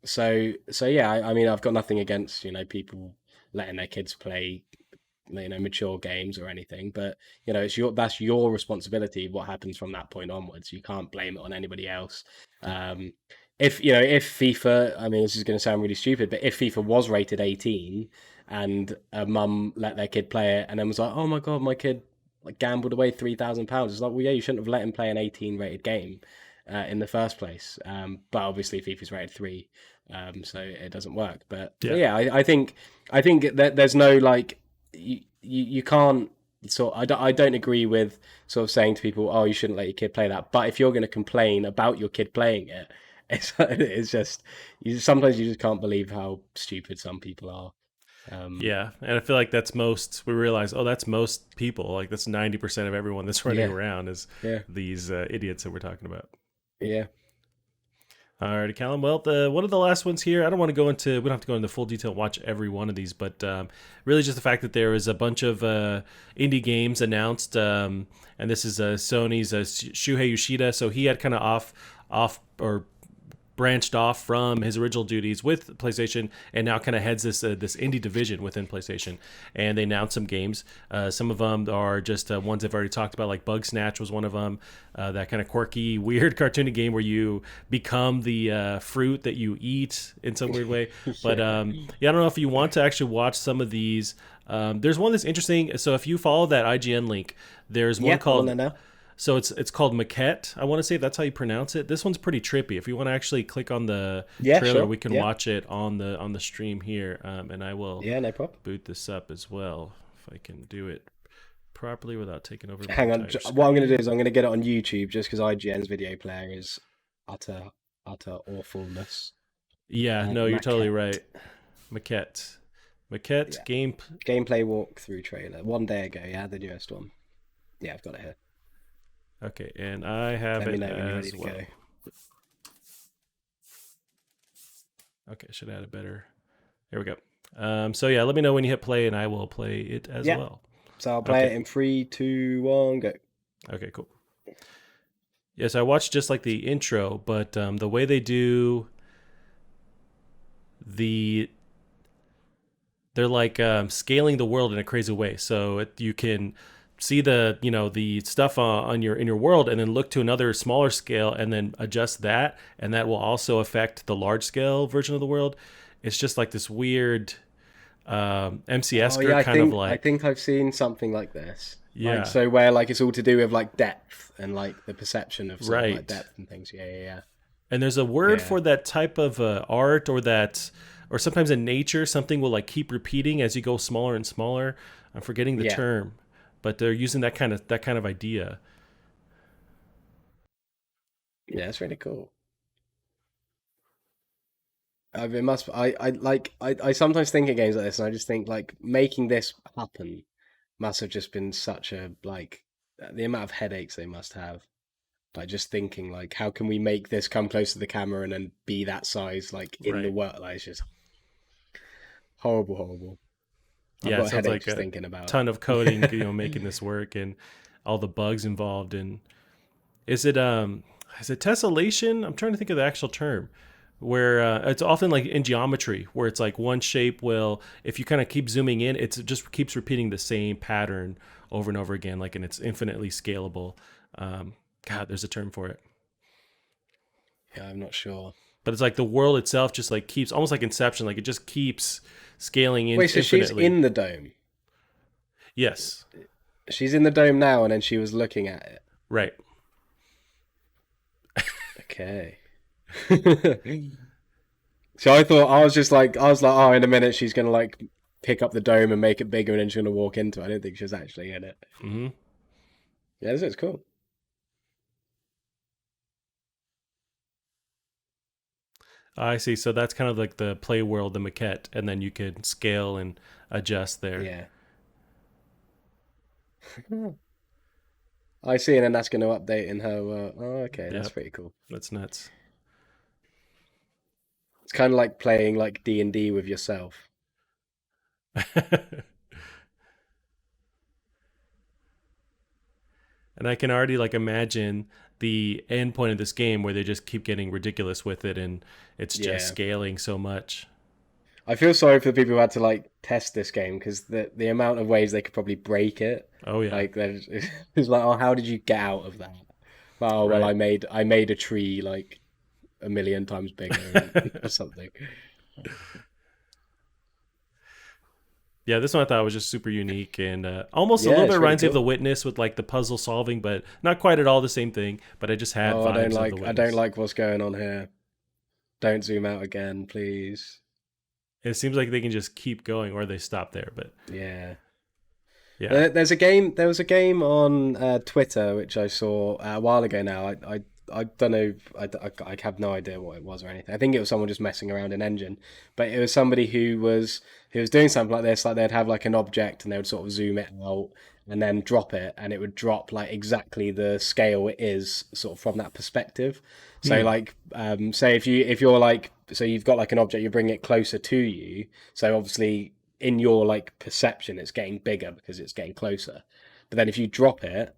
So yeah, I mean, I've got nothing against people letting their kids play mature games or anything, but that's your responsibility what happens from that point onwards. You can't blame it on anybody else. If FIFA, I mean, this is going to sound really stupid, but if FIFA was rated 18 and a mum let their kid play it and then was like, oh my god, my kid like gambled away £3,000, it's like, well, yeah, you shouldn't have let him play an 18 rated game in the first place. But obviously FIFA's rated 3, so it doesn't work. But Yeah. yeah, I think that there's no like you can't I don't agree with sort of saying to people, oh, you shouldn't let your kid play that. But if you're going to complain about your kid playing it, it's just sometimes you just can't believe how stupid some people are. Yeah, and I feel like that's most. We realize, oh, that's most people. Like that's 90% of everyone that's running Yeah, around is yeah, these idiots that we're talking about. yeah, Alrighty, Callum. Well, one of the last ones here. I don't want to go into. We don't have to go into full detail. And watch every one of these, but really just the fact that there is a bunch of indie games announced, and this is Sony's Shuhei Yoshida. So he had kind of off or branched off from his original duties with PlayStation, and now kind of heads this indie division within PlayStation. And they announced some games. Some of them are just ones I've already talked about, like Bug Snatch was one of them. That kind of quirky, weird, cartoony game where you become the fruit that you eat in some weird way. But yeah, I don't know if you want to actually watch some of these. There's one that's interesting. So if you follow that IGN link, there's one yeah. I'm on called there now. so it's called Maquette. I want to say that's how you pronounce it. This one's pretty trippy. If you want to actually click on the Yeah, trailer, sure. we can Yeah, watch it on the stream here, and I will yeah, no problem. boot this up as well if I can do it properly without taking over my Hang on. entire What I'm going to do screen. is I'm going to get it on YouTube just because IGN's video player is utter, utter awfulness. Yeah, no, you're totally Maquette. right. Maquette, Maquette Yeah. game. Gameplay walkthrough trailer. One day ago, yeah, the newest one. Yeah, I've got it here. Okay, and I have Let me it know when you're ready as to well. go. Okay, should add a better. There we go. So yeah, let me know when you hit play, and I will play it as Yeah. well. So I'll play Okay. it in 3, 2, 1, go. Okay, cool. Yes, I watched just like the intro, but the way they do the they're like scaling the world in a crazy way. So you can see the the stuff on your in your world, and then look to another smaller scale, and then adjust that, and that will also affect the large scale version of the world. It's just like this weird Oh MCS yeah, kind of I like think I've seen something like this. Like yeah, so where like it's all to do with like depth and like the perception of sort of like right. depth and things. Yeah, yeah, And there's a word yeah. for that type of art, or that, or sometimes in nature, something will like keep repeating as you go smaller and smaller. I'm forgetting the Yeah. term, but they're using that kind of idea. Yeah, it's really cool. It must I sometimes think of games like this and I just think like making this happen must have just been such a like the amount of headaches they must have. Like just thinking like how can we make this come close to the camera and then be that size like in the Right. world, like it's just horrible, horrible. I've Yeah, it got a sounds headache like just a thinking about ton of coding, it. making this work, and all the bugs involved. And is it tessellation? I'm trying to think of the actual term. Where it's often like in geometry, where it's like one shape will, if you kind of keep zooming in, it just keeps repeating the same pattern over and over again, like, and it's infinitely scalable. Um, God, there's a term for it, Yeah, I'm not sure. but it's like the world itself just like keeps, almost like Inception, like it just keeps scaling Wait, so she's infinitely. in the dome. Yes, She's in the dome now and then she was looking at it. right. Okay. So I was just like, oh, in a minute she's gonna like pick up the dome and make it bigger, and then she's gonna walk into it. I didn't think she was actually in it. Hmm. Yeah, this is cool. I see. So that's kind of like the play world, the maquette, and then you can scale and adjust there. Yeah, I see, and then that's gonna update in her. Oh, okay, that's Yep, pretty cool. that's nuts. It's kind of like playing like D&D with yourself. And I can already like imagine the end point of this game where they just keep getting ridiculous with it, and it's just Yeah, scaling so much. I feel sorry for the people who had to like test this game because the amount of ways they could probably break it, Oh yeah, like there's it's like, oh, how did you get out of that? Oh well, right. I made a tree like a million times bigger or something. Yeah, this one I thought was just super unique, and almost a Yeah, little bit it's really reminds me of The cool. Witness, with like the puzzle solving, but not quite at all the same thing. But I just had Oh, vibes of The I don't Witness. like what's going on here. Don't zoom out again, please. It seems like they can just keep going, or they stop there. But Yeah. yeah. There's a game. There was a game on Twitter which I saw a while ago. Now I don't know. I have no idea what it was or anything. I think it was someone just messing around in engine, but it was somebody who was doing something like this. Like they'd have like an object and they would sort of zoom it out and then drop it, and it would drop like exactly the scale it is, sort of from that perspective. So Hmm. like, say if you're like, so you've got like an object, you bring it closer to you. So obviously in your like perception it's getting bigger because it's getting closer, but then if you drop it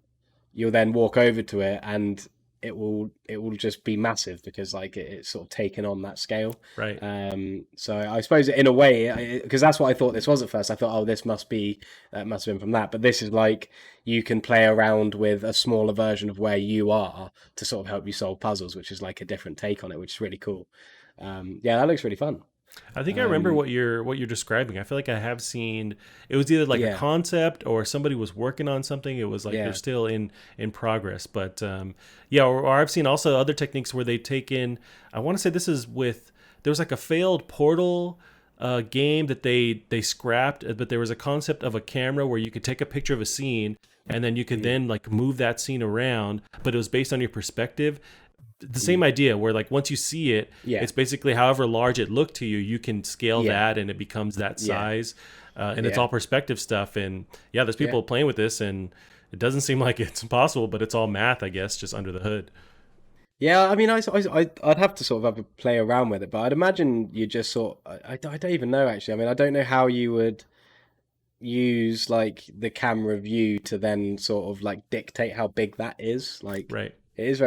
you'll then walk over to it and it will just be massive because like it's sort of taken on that scale. Right. So I suppose in a way, because that's what I thought this was at first. I thought, oh, this must be that must have been from that. But this is like you can play around with a smaller version of where you are to sort of help you solve puzzles, which is like a different take on it, which is really cool. Yeah, that looks really fun. I think I remember Um, what you're describing. I feel like I have seen, it was either like a yeah, concept or somebody was working on something. It was like they're yeah, still in progress. But yeah, or I've seen also other techniques where they take in. I want to say this is with, there was like a failed Portal game that they scrapped, but there was a concept of a camera where you could take a picture of a scene, and then you could mm, then like move that scene around, but it was based on your perspective. The mm, same idea, where like once you see it, yeah, it's basically however large it looked to you, you can scale yeah, that and it becomes that yeah, size. And it's yeah, all perspective stuff. And yeah, there's yeah. people playing with this, and it doesn't seem like it's impossible, but it's all math, I guess, just under the hood. Yeah, I mean, I'd have to sort of have a play around with it, but I'd imagine you just sort. I don't even know actually. I mean, I don't know how you would. use like the camera view to then sort of like dictate how big that is. Like Right. it is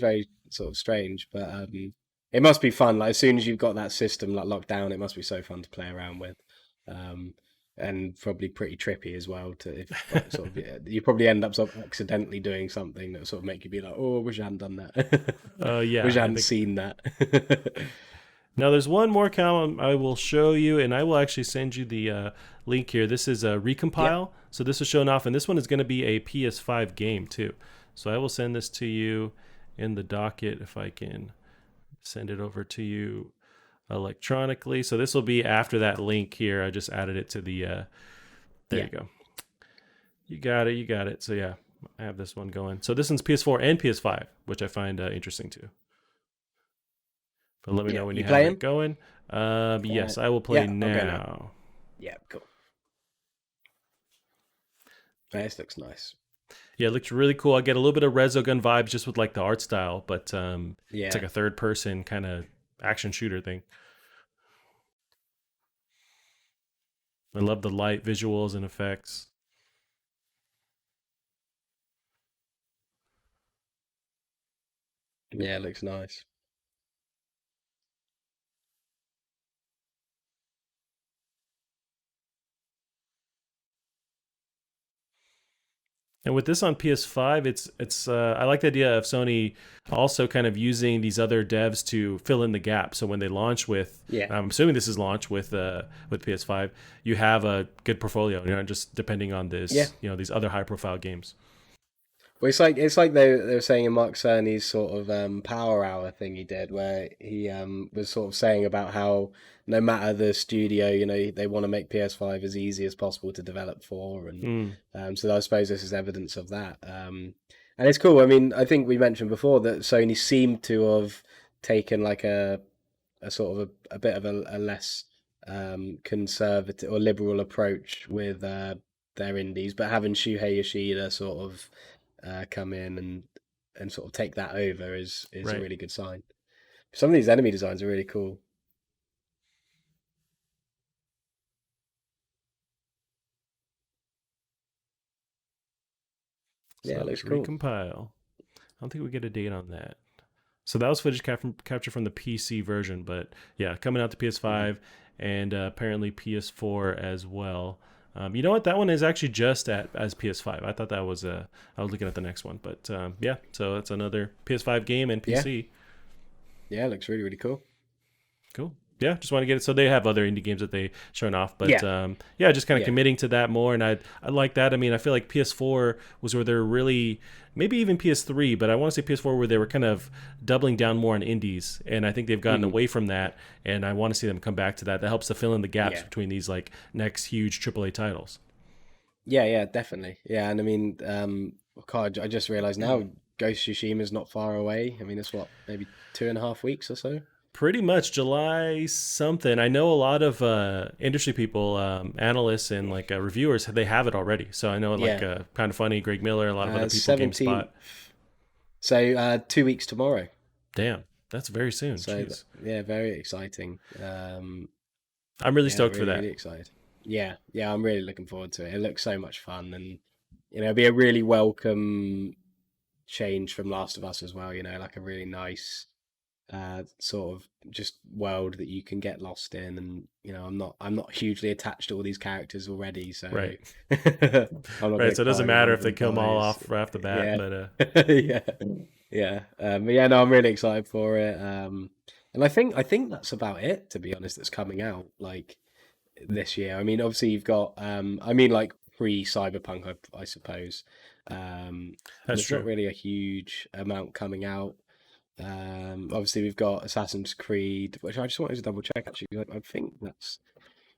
very sort of strange, but it must be fun. Like as soon as you've got that system like locked down, it must be so fun to play around with. Um, and probably pretty trippy as well. To if like, sort of yeah, you probably end up sort of accidentally doing something that sort of make you be like, oh, I wish I hadn't done that. Yeah, Wish I I hadn't think. seen that. Now, there's one more column I will show you, and I will actually send you the link here. This is a Yep. recompile. So this is shown off, and this one is going to be a PS5 game too. So I will send this to you in the docket if I can send it over to you electronically. So this will be after that link here. I just added it to the. There Yeah. you go. You got it. You got it. So yeah, I have this one going. So this one's PS4 and PS5, which I find interesting too. But let me Yeah. know when You you have it playing? going. Yes, I will play Yeah. I'll go now. now. Yeah. Cool. Yeah, this looks nice. Yeah, it looks really cool. I get a little bit of Resogun vibes just with like the art style, but it's like Yeah. a third person kind of action shooter thing. I love the light visuals and effects. Yeah, it looks nice. And with this on PS5, it's I like the idea of Sony also kind of using these other devs to fill in the gap. So when they launch with, Yeah. I'm assuming this is launch with PS5, you have a good portfolio. You're not just depending on Yeah. this, these other high profile games. Well, it's like they were saying in Mark Cerny's sort of Power Hour thing he did, where he was sort of saying about how no matter the studio, you know, they want to make PS5 as easy as possible to develop for, and Mm, so I suppose this is evidence of that. And it's cool. I mean, I think we mentioned before that Sony seemed to have taken like a sort of a bit of a less conservative or liberal approach with their indies, but having Shuhei Yoshida sort of come in and sort of take that over is a right. really good sign. Some of these enemy designs are really cool. Yeah, So it let's looks cool. recompile. I don't think we get a date on that. So that was footage captured from the PC version, but yeah, coming out to Hmm. PS5 and apparently PS4 as well. You know what? That one is actually just at as PS5. I thought that was I was looking at the next one, but yeah. So that's another PS5 game and Yeah, PC. yeah, it looks really really cool. Cool. Yeah, just want to get it. So they have other indie games that they shown off, but Yeah, yeah, just kind of yeah, committing to that more, and I like that. I mean, I feel like PS4 was where they're really, maybe even PS3, but I want to say PS4 where they were kind of doubling down more on indies, and I think they've gotten hmm, away from that, and I want to see them come back to that. That helps to fill in the gaps yeah, between these like next huge AAA titles. yeah, yeah, definitely. Yeah, and I mean, God, I just realized now Ghost of Tsushima is not far away. I mean, it's what maybe 2.5 weeks or so. Pretty much July something. I know a lot of industry people, analysts, and like reviewers. They have it already. So I know like Yeah, kind of funny. Greg Miller, a lot of other people, 17th. GameSpot. So 2 weeks tomorrow. Damn, that's very soon. So Jeez, yeah, very exciting. I'm really Yeah, stoked for really, really that. excited. Yeah, yeah, I'm really looking forward to it. It looks so much fun, and it'll be a really welcome change from Last of Us as well. You know, like a really nice sort of just world that you can get lost in, and I'm not hugely attached to all these characters already, so Right, I'm not going right. to So it doesn't cry when matter one if of they them kill them all dies. off right off the bat. Yeah, But yeah, yeah. But yeah, no, I'm really excited for it. And I think that's about it, to be honest, that's coming out like this year. I mean, obviously you've got I mean like pre-Cyberpunk, I suppose. that's There's not true. really a huge amount coming out. Obviously we've got Assassin's Creed, which I just wanted to double check actually. I think that's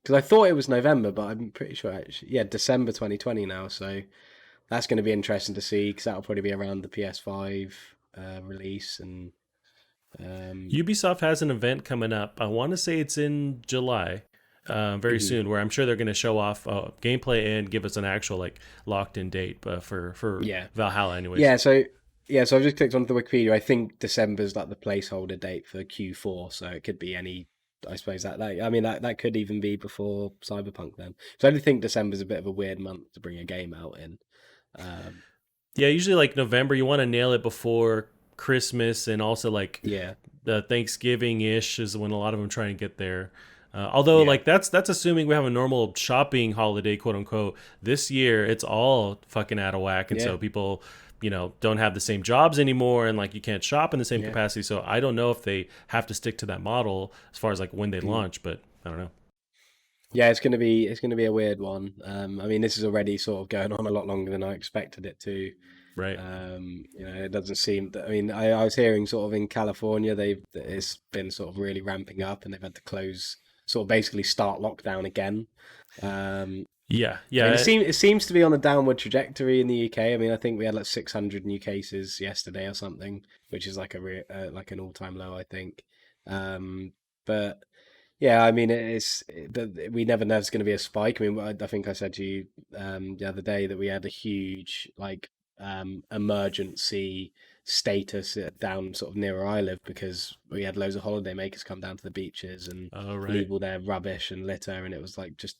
because I thought it was November, but I'm pretty sure actually, yeah, December 2020 now. So that's going to be interesting to see because that'll probably be around the PS5 release and um, Ubisoft has an event coming up. I want to say it's in July, very mhm. soon, where I'm sure they're going to show off gameplay and give us an actual like locked in date for Yeah. Valhalla, anyways. Yeah, so yeah, so I've just clicked onto the Wikipedia. I think December's like the placeholder date for Q4, so it could be any I suppose I mean that could even be before Cyberpunk then. So I do think December's a bit of a weird month to bring a game out in. Um, Yeah, usually like November, you want to nail it before Christmas, and also like yeah, the Thanksgiving ish is when a lot of them try and get there. Although yeah, like that's assuming we have a normal shopping holiday, quote unquote. This year, it's all fucking out of whack, and yeah, so people, don't have the same jobs anymore, and like you can't shop in the same yeah. capacity. So I don't know if they have to stick to that model as far as like when they Mm. launch, but I don't know. Yeah, it's gonna be a weird one. I mean, this is already sort of going on a lot longer than I expected it to. Right? It doesn't seem that. I mean, I was hearing sort of in California, it's been sort of really ramping up, and they've had to close, sort of basically start lockdown again. Um, Yeah, I mean, yeah. it seems to be on a downward trajectory in the UK. I mean, I think we had like 600 new cases yesterday or something, which is like like an all-time low, I think. But yeah, I mean, we never know if it's going to be a spike. I mean, I think I said to you the other day that we had a huge like emergency status down sort of near where I live because we had loads of holiday makers come down to the beaches and Oh, right. leave all their rubbish and litter, and it was like just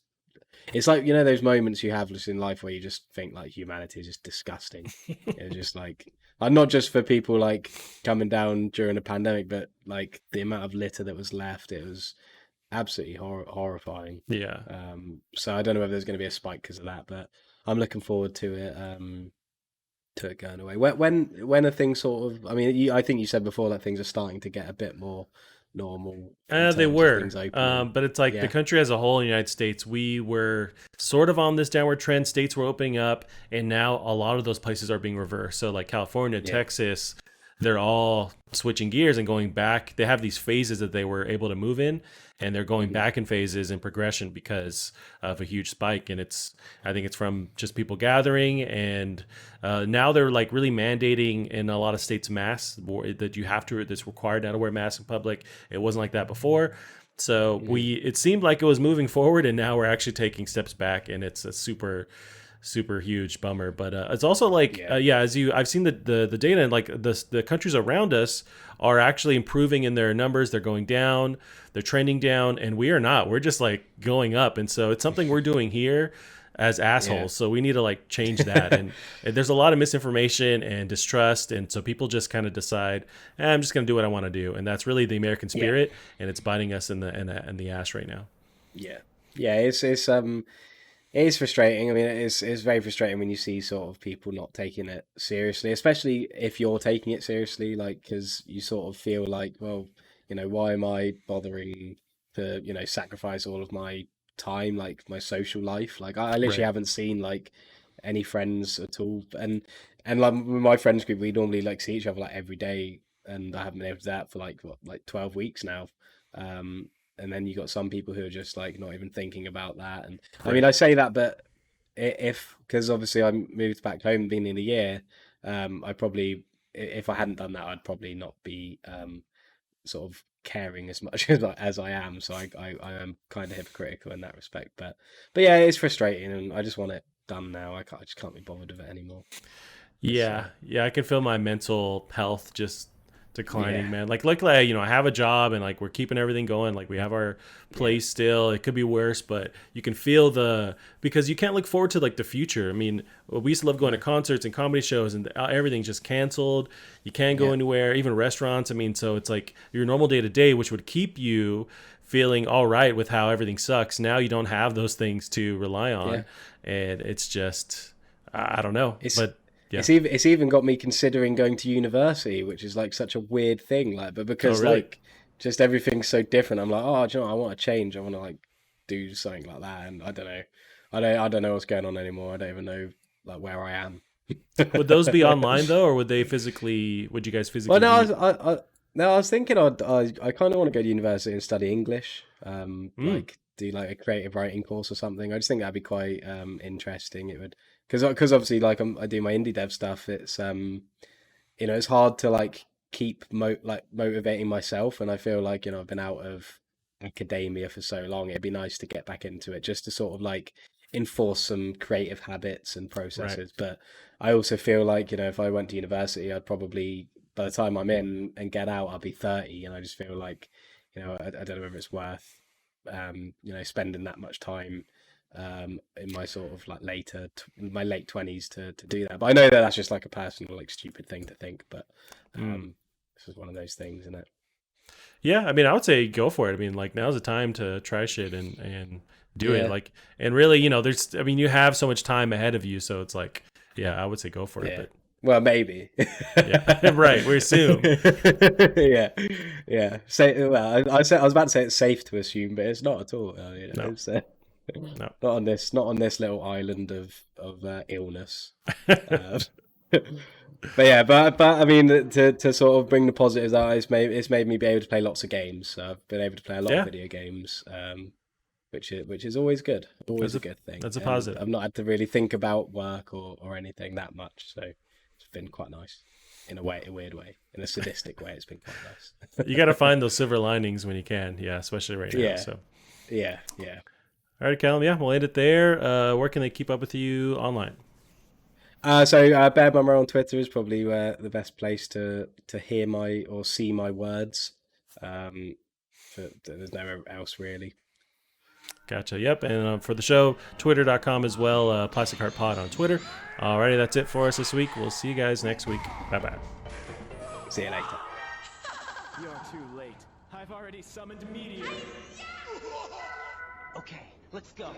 it's like those moments you have just in life where you just think like humanity is just disgusting. It's just like not just for people like coming down during a pandemic, but like the amount of litter that was left. It was absolutely horrifying. Yeah. So I don't know whether there's going to be a spike because of that, but I'm looking forward to it. To it going away. When are things sort of? I mean, I think you said before that things are starting to get a bit more normal in They terms of were, things opening. but it's like the Yeah, country as a whole in the United States, we were sort of on this downward trend. States were opening up, and now a lot of those places are being reversed. So, like California, yeah, Texas, they're all switching gears and going back. They have these phases that they were able to move in, and they're going hmm back in phases in progression because of a huge spike. And I think it's from just people gathering, and now they're like really mandating in a lot of states masks that you have to, that's required now to wear masks in public. It wasn't like that before. So hmm it seemed like it was moving forward, and now we're actually taking steps back, and it's a super huge bummer. But it's also like yeah, yeah, I've seen the data, and like the countries around us are actually improving in their numbers. They're going down, they're trending down, and we are not. We're just like going up, and so it's something we're doing here as yeah. assholes. So we need to like change that. And there's a lot of misinformation and distrust, and so people just kind of decide, I'm just going to do what I want to do, and that's really the American Yeah, spirit, and it's biting us in the ass right now. yeah, yeah. It is frustrating. I mean, it's very frustrating when you see sort of people not taking it seriously, especially if you're taking it seriously, like because you sort of feel like, well, why am I bothering to sacrifice all of my time, like my social life? Like I literally Right. haven't seen like any friends at all, and like with my friends group, we normally like see each other like every day, and I haven't been able to do that for like what, like 12 weeks now. Um, and then you got some people who are just like not even thinking about that. And I mean, Right. I say that, but if because obviously I moved back home beginning of the year, I probably if I hadn't done that, I'd probably not be sort of caring as much as I am. So I am kind of hypocritical in that respect. But yeah, it's frustrating, and I just want it done now. I just can't be bothered with it anymore. It's Yeah, I can feel my mental health just declining, yeah, man. Like luckily, I have a job, and like we're keeping everything going. Like we have our yeah, place still. It could be worse, but you can feel because you can't look forward to like the future. I mean, we used to love going to no, concerts and comedy shows, and everything's just canceled. You can't go yeah, anywhere, even restaurants. I mean, so it's like your normal day to day, which would keep you feeling all right with how everything sucks. Now you don't have those things to rely yeah. on, and it's just I don't know, It's but yeah. it's even got me considering going to university, which is like such a weird thing. Like, but Oh, because really? like just everything's so different, I'm like, oh, do you know, what? I want to change. I want to like do something like that, and I don't know, I don't know what's going on anymore. I don't even know like where I am. Would those be online though, or would they physically? Would you guys Well, physically no, meet? no, I was thinking I kind of want to go to university and study English. Mm, Like do like a creative writing course or something. I just think that'd be quite interesting. It would because obviously like I do my indie dev stuff. It's it's hard to like keep motivating myself, and I feel like I've been out of academia for so long. It'd be nice to get back into it just to sort of like enforce some creative habits and right. processes. But I also feel like if I went to university, I'd probably by the time I'm in and get out, I'll be 30, and I just feel like I don't know whether it's worth spending that much time in my sort of like my late 20s to do that. But I know that that's just like a personal like stupid thing to think. But this is one of those things, isn't it? Yeah, I mean, I would say go for it. I mean, like now's the time to try shit and do it. Yeah, Like, and really, there's, I mean, you have so much time ahead of you, so it's like, yeah, I would say go for it. yeah. But Well, maybe. yeah, right. We assume. Yeah, yeah. Say well. I was about to say it's safe to assume, but it's not at all. No, It's no. not on this little island of illness. Uh, but yeah, but I mean, to sort of bring the positives out, it's made me be able to play lots of games. So I've been able to play a lot of Yeah, video games, which is always good, always that's a a good thing. that's a And positive. I've not had to really think about work or anything that much, so it's been quite nice in a weird way, in a sadistic way. It's been quite nice. You got to find those silver linings when you can. Yeah, especially right now. Yeah, So, yeah, yeah. all right, Callum. Yeah, we'll end it there. Where can they keep up with you online? Bear Bummer on Twitter is probably the best place to hear my or see my words. There's nowhere else really. Gotcha. Yep. And for the show, twitter.com as well. Plastic Heart Pod on Twitter. Alrighty, that's it for us this week. We'll see you guys next week. Bye bye. See you later. You're too late. I've already summoned Meteor. Okay, let's go.